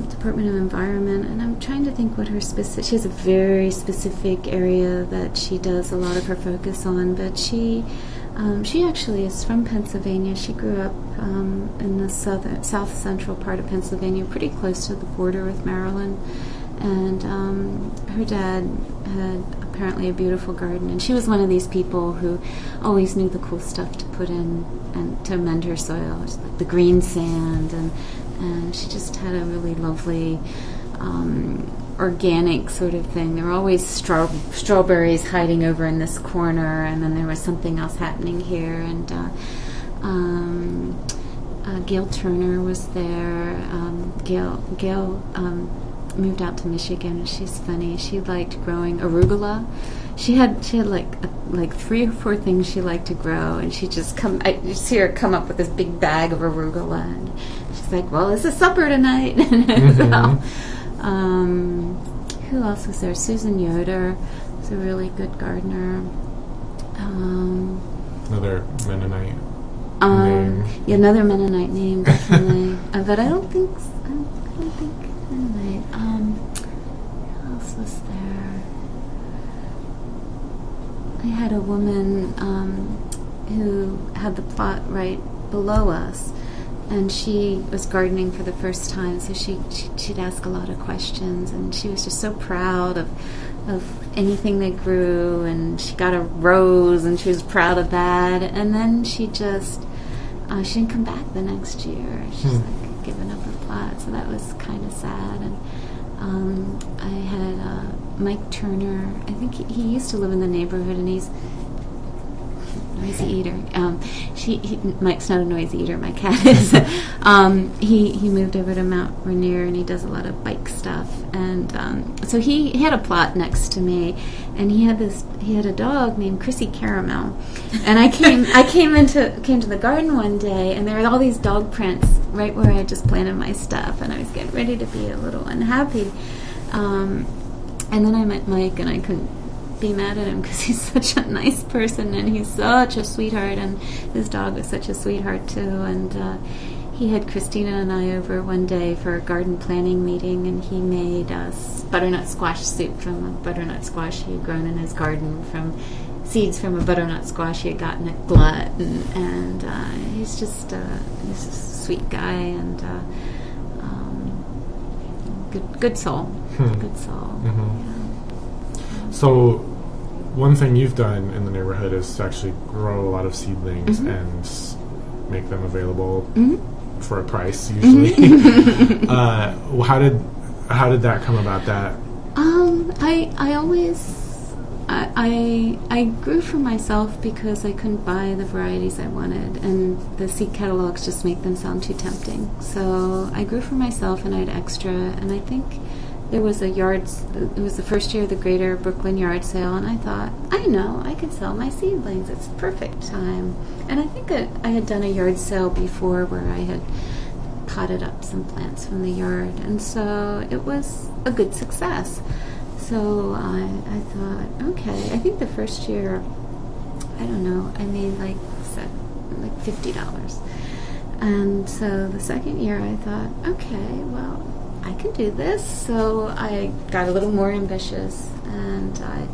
Department of Environment, and I'm trying to think what her specific. She has a very specific area that she does a lot of her focus on. But she actually is from Pennsylvania. She grew up in the south central part of Pennsylvania, pretty close to the border with Maryland. And her dad had apparently a beautiful garden, and she was one of these people who always knew the cool stuff to put in and to amend her soil, just like the green sand, and she just had a really lovely organic sort of thing. There were always strawberries hiding over in this corner, and then there was something else happening here, and Gail Turner was there. Gail moved out to Michigan, and she's funny. She liked growing arugula. She had like 3 or 4 things she liked to grow, and she just I see her come up with this big bag of arugula, and she's like, "Well, it's a supper tonight." Mm-hmm. Who else was there? Susan Yoder was a really good gardener. Another Mennonite name. Yeah, another Mennonite name, definitely. But I don't think Mennonite. Who else was there? I had a woman who had the plot right below us, and she was gardening for the first time, so she'd ask a lot of questions, and she was just so proud of anything that grew, and she got a rose, and she was proud of that, and then she just she didn't come back the next year. She's like given up her plot, so that was kind of sad. And I had Mike Turner. I think he used to live in the neighborhood, and he's noisy eater. Mike's not a noisy eater. My cat is. He moved over to Mount Rainier, and he does a lot of bike stuff. And so he had a plot next to me, and he had a dog named Chrissy Caramel. And I came to the garden one day, and there were all these dog prints right where I just planted my stuff, and I was getting ready to be a little unhappy. And then I met Mike, and I couldn't be mad at him because he's such a nice person, and he's such a sweetheart, and his dog was such a sweetheart too. And he had Christina and I over one day for a garden planning meeting, and he made us butternut squash soup from a butternut squash he had grown in his garden from seeds from a butternut squash he had gotten at Glut, and he's just a sweet guy, and good soul. Good soul. Mm-hmm. Yeah. So one thing you've done in the neighborhood is to actually grow a lot of seedlings and make them available for a price, usually. How did that come about? That I grew for myself because I couldn't buy the varieties I wanted, and the seed catalogs just make them sound too tempting. So I grew for myself, and I had extra, and I think there was it was the first year of the Greater Brooklyn Yard Sale, and I thought, I know, I could sell my seedlings. It's perfect time. And I think I had done a yard sale before where I had potted up some plants from the yard, and so it was a good success. So I thought, okay, I think the first year, I don't know, I made like $50. And so the second year I thought, okay, well, I can do this. So I got a little more ambitious, and I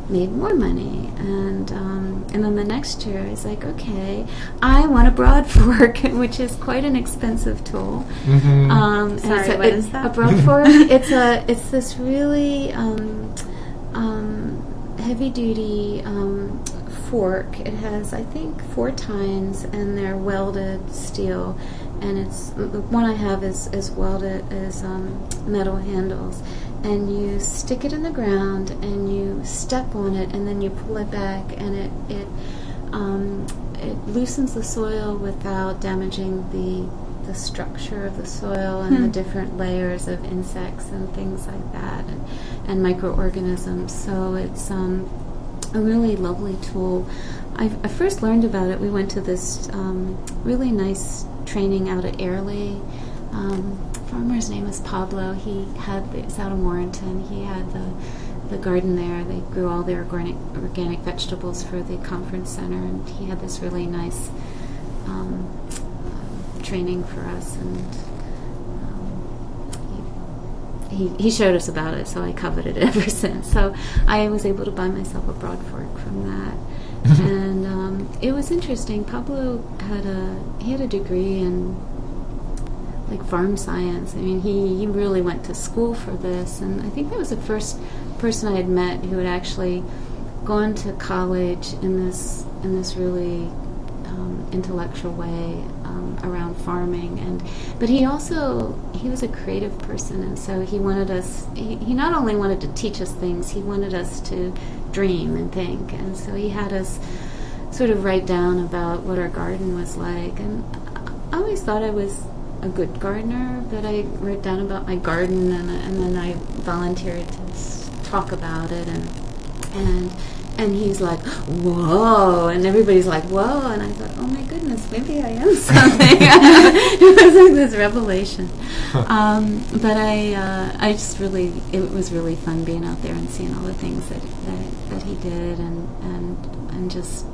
made more money. And then the next year, I was like, okay, I want a broad fork, which is quite an expensive tool. Sorry, what is that? A broad fork. It's this really heavy duty fork. It has, I think, 4 tines, and they're welded steel. And it's the one I have is welded as metal handles. And you stick it in the ground, and you step on it, and then you pull it back, and it loosens the soil without damaging the structure of the soil and the different layers of insects and things like that, and microorganisms. So it's a really lovely tool. I first learned about it. We went to this really nice training out at Airlie. Farmer's name is Pablo. It's out of Warrenton. He had the garden there. They grew all their organic vegetables for the conference center, and he had this really nice training for us, and he showed us about it, so I coveted it ever since. So I was able to buy myself a broad fork from that. And it was interesting. Pablo had a degree in like farm science. I mean, he really went to school for this, and I think that was the first person I had met who had actually gone to college in this really intellectual way around farming. But he was a creative person, and so he wanted us. He not only wanted to teach us things, he wanted us to dream and think, and so he had us sort of write down about what our garden was like. And I always thought I was a good gardener, but I wrote down about my garden, and then I volunteered to talk about it, and he's like, whoa, and everybody's like, whoa, and I thought, oh my goodness, maybe I am something. It was like this revelation. But I just really, it was really fun being out there and seeing all the things that he did, and just,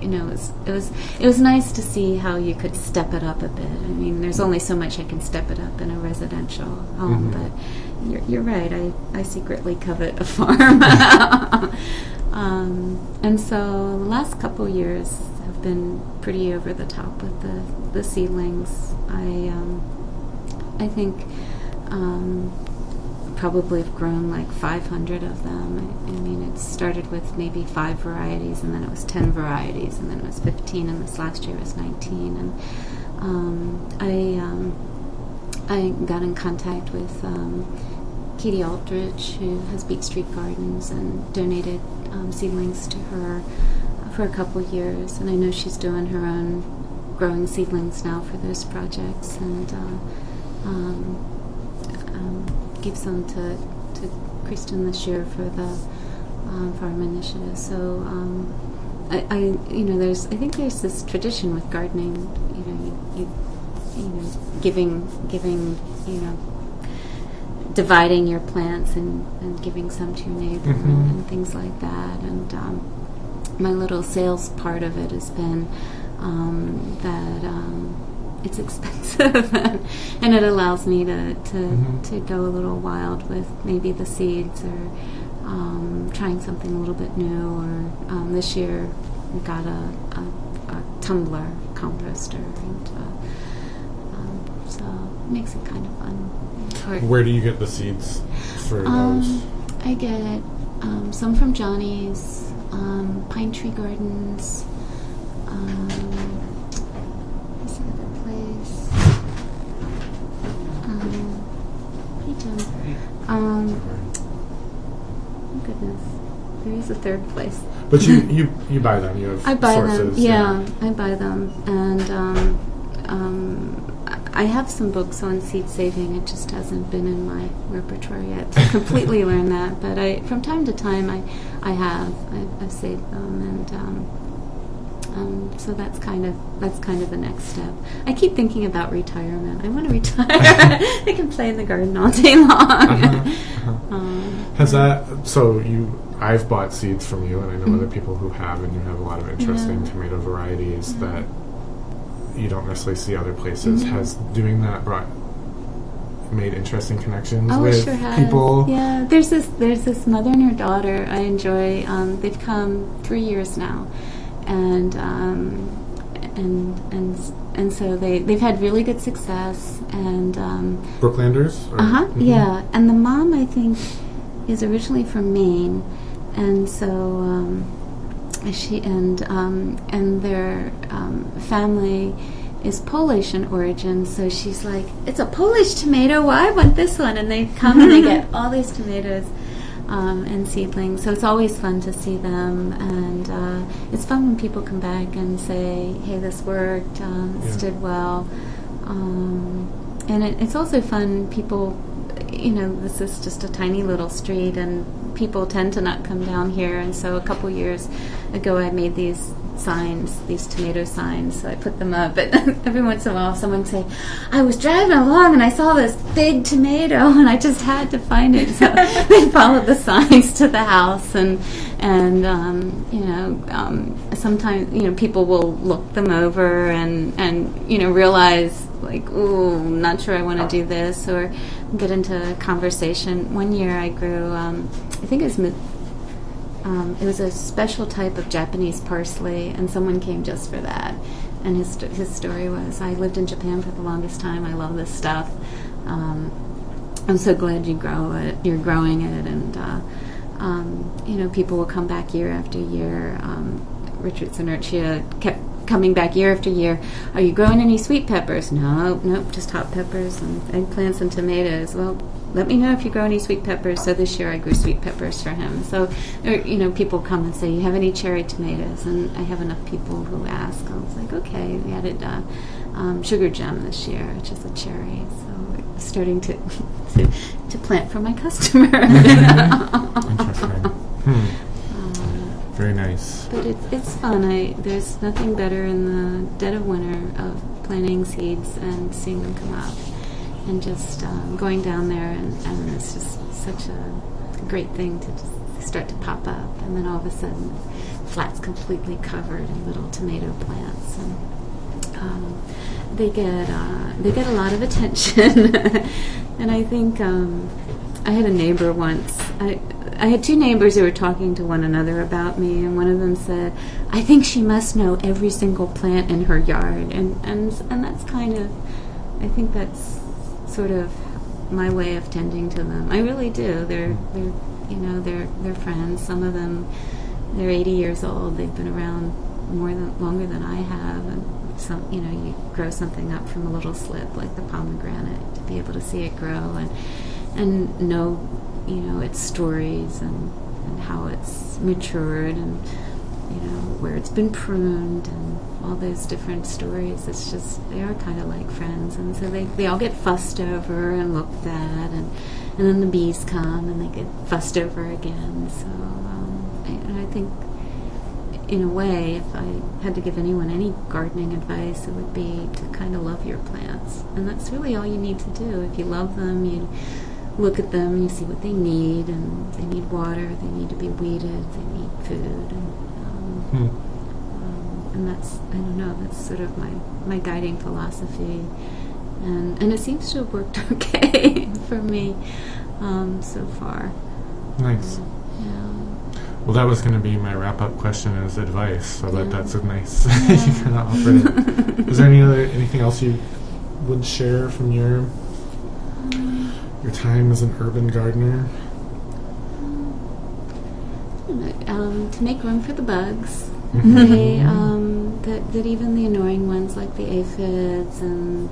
you know, it was nice to see how you could step it up a bit. I mean, there's only so much I can step it up in a residential home, but you're right. I secretly covet a farm. And so the last couple years have been pretty over the top with the seedlings. I think probably have grown like 500 of them. I mean, it started with maybe 5 varieties, and then it was 10 varieties, and then it was 15, and this last year was 19. And I got in contact with Katie Aldrich, who has Beat Street Gardens, and donated seedlings to her for a couple years. And I know she's doing her own growing seedlings now for those projects, and give some to Kristen this year for the farm initiative. So I think there's this tradition with gardening. You know, giving, dividing your plants and giving some to your neighbor and things like that. And my little sales part of it has been that it's expensive, and it allows me to go a little wild with maybe the seeds, or trying something a little bit new. Or this year we got a tumbler composter, and so it makes it kind of fun. Where do you get the seeds for those? I get some from Johnny's, Pine Tree Gardens. What's the other place? Hey, Jim. Oh goodness, there is a third place. But you buy them. You have I buy sources. them. Yeah, I buy them, and I have some books on seed saving. It just hasn't been in my repertoire yet to completely learn that. But from time to time, I've saved them, and so that's kind of the next step. I keep thinking about retirement. I want to retire. I can play in the garden all day long. Has that? So I've bought seeds from you, and I know other people who have, and you have a lot of interesting tomato varieties that you don't necessarily see other places. Has doing that made interesting connections Oh, with it sure has. people? Yeah, there's this mother and her daughter I enjoy. They've come 3 years now, and so they've had really good success. And Brooklanders? yeah. And the mom, I think, is originally from Maine, and so she and their family is Polish in origin, so she's like, it's a Polish tomato, well, I want this one. And they come and they get all these tomatoes and seedlings, so it's always fun to see them. And it's fun when people come back and say, hey, this worked, this did well. And it's also fun, people, this is just a tiny little street, and people tend to not come down here. And so a couple years ago I made these signs, these tomato signs, so I put them up. But every once in a while someone would say, I was driving along and I saw this big tomato and I just had to find it. So they followed the signs to the house, and sometimes people will look them over and realize, like, ooh, I'm not sure I want to do this, or get into a conversation. One year I grew, I think it was a special type of Japanese parsley, and someone came just for that. And his story was, I lived in Japan for the longest time. I love this stuff. I'm so glad you grow it. You're growing it, and people will come back year after year. Richard Senerchia kept coming back year after year. Are you growing any sweet peppers? No, nope, just hot peppers and eggplants and tomatoes. Well, let me know if you grow any sweet peppers. So this year I grew sweet peppers for him. So, people come and say, you have any cherry tomatoes? And I have enough people who ask. I was like, okay. We added sugar gem this year, which is a cherry. So we're starting to plant for my customer. Interesting. Very nice. But it's fun. There's nothing better in the dead of winter of planting seeds and seeing them come up, and just going down there, and it's just such a great thing to just start to pop up, and then all of a sudden flat's completely covered in little tomato plants, and they get a lot of attention. And I think I had a neighbor once. I had two neighbors who were talking to one another about me, and one of them said, I think she must know every single plant in her yard. And that's kind of, I think that's sort of my way of tending to them. I really do. They're friends. Some of them, they're 80 years old. They've been around longer than I have. And some, you grow something up from a little slip like the pomegranate, to be able to see it grow and know, its stories and how it's matured, and where it's been pruned, and all those different stories. It's just, they are kind of like friends, and so they all get fussed over and looked at, and then the bees come and they get fussed over again. So I think, in a way, if I had to give anyone any gardening advice, it would be to kind of love your plants, and that's really all you need to do. If you love them, you look at them and you see what they need, and they need water, they need to be weeded, they need food, and that's, I don't know, that's sort of my guiding philosophy, and it seems to have worked okay for me so far. Nice. Well, that was going to be my wrap-up question as advice, so that's a nice you kind of offered it. Is there anything else you would share from your time as an urban gardener? To make room for the bugs. That even the annoying ones like the aphids and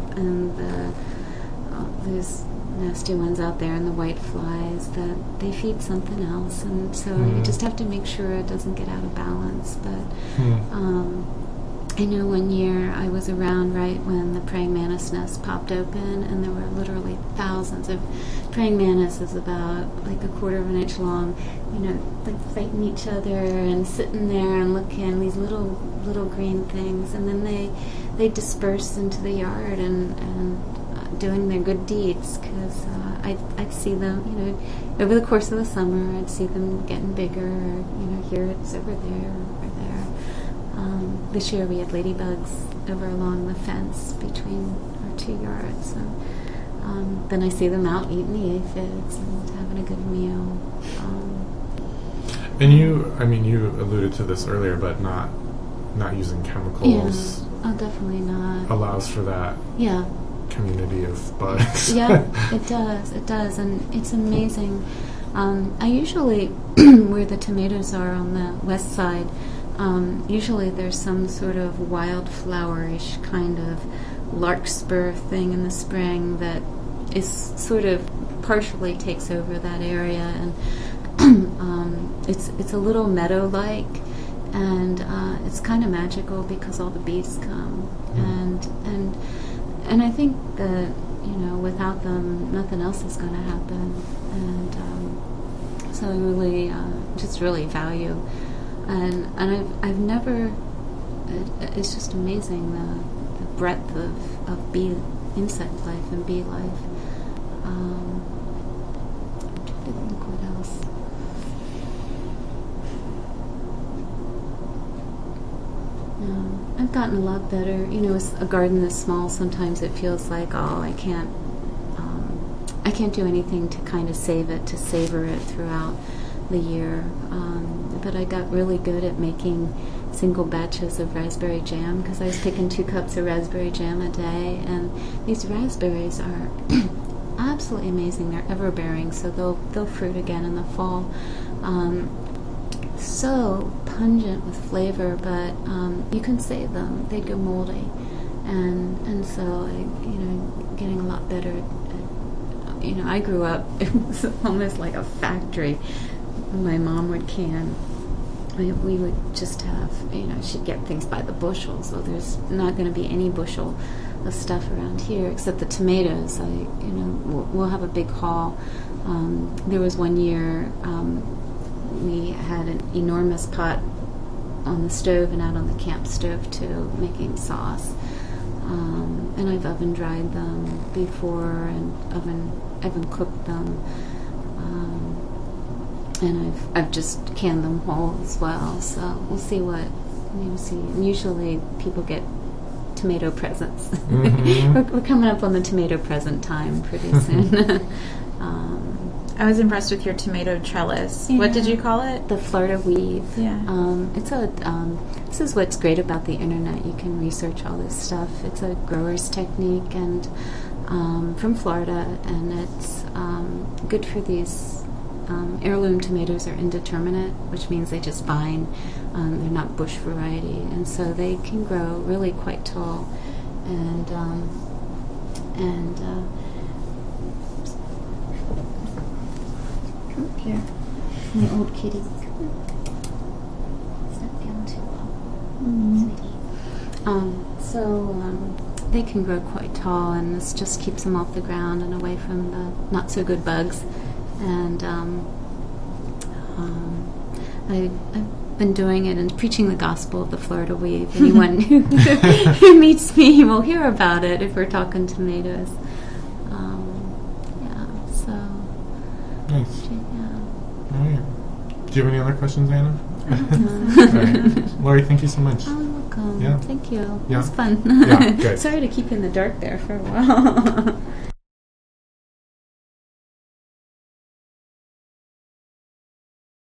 those nasty ones out there and the white flies, that they feed something else, and so you just have to make sure it doesn't get out of balance. But I know one year I was around right when the praying mantis nest popped open, and there were literally thousands of praying mantises, about like a quarter of an inch long, like fighting each other and sitting there and looking, these little green things, and then they disperse into the yard and doing their good deeds, because I'd see them, over the course of the summer. I'd see them getting bigger, or, here it's over there, over there. This year we had ladybugs over along the fence between our two yards. So, then I see them out eating the aphids and having a good meal. And you alluded to this earlier, but not using chemicals. Yeah, oh, definitely not. Allows for that. Yeah. Community of bugs. Yeah, it does, and it's amazing. I usually, where the tomatoes are on the west side, usually there's some sort of wildflowerish kind of larkspur thing in the spring that is sort of partially takes over that area, and it's a little meadow-like, and it's kind of magical because all the bees come, and I think that without them nothing else is going to happen, and so I really just really value, and I've never. It's just amazing the breadth of bee insect life and bee life. I'm trying to think what else. I've gotten a lot better. It's a garden this small. Sometimes it feels like, I can't do anything to kind of save it, to savor it throughout the year. But I got really good at making single batches of raspberry jam because I was picking 2 cups of raspberry jam a day, and these raspberries are absolutely amazing. They're ever-bearing, so they'll fruit again in the fall. So pungent with flavor, but you can save them. They go moldy, and so getting a lot better at I grew up, it was almost like a factory. My mom would can. We would just have, she'd get things by the bushel, so there's not going to be any bushel of stuff around here except the tomatoes. We'll have a big haul. There was one year we had an enormous pot on the stove and out on the camp stove too, making sauce. And I've oven dried them before and oven cooked them. And I've just canned them whole as well. So we'll see what see. And usually people get tomato presents. Mm-hmm. we're coming up on the tomato present time pretty soon. I was impressed with your tomato trellis. Yeah. What did you call it? The Florida weave. Yeah. This is what's great about the internet. You can research all this stuff. It's a grower's technique, and from Florida, and it's good for these. Heirloom tomatoes are indeterminate, which means they just vine. They're not bush variety, and so they can grow really quite tall. And come up here, my old kitty. It's not feeling too well, sweetie. So they can grow quite tall, and this just keeps them off the ground and away from the not so good bugs. And I've been doing it and preaching the gospel of the Florida weave. Anyone who meets me will hear about it if we're talking tomatoes. So. Nice. Yeah. All right. Do you have any other questions, Anna? All right. Lori, thank you so much. Oh, you're welcome. Yeah. Thank you. Yeah. It was fun. Yeah, good. Sorry to keep you in the dark there for a while.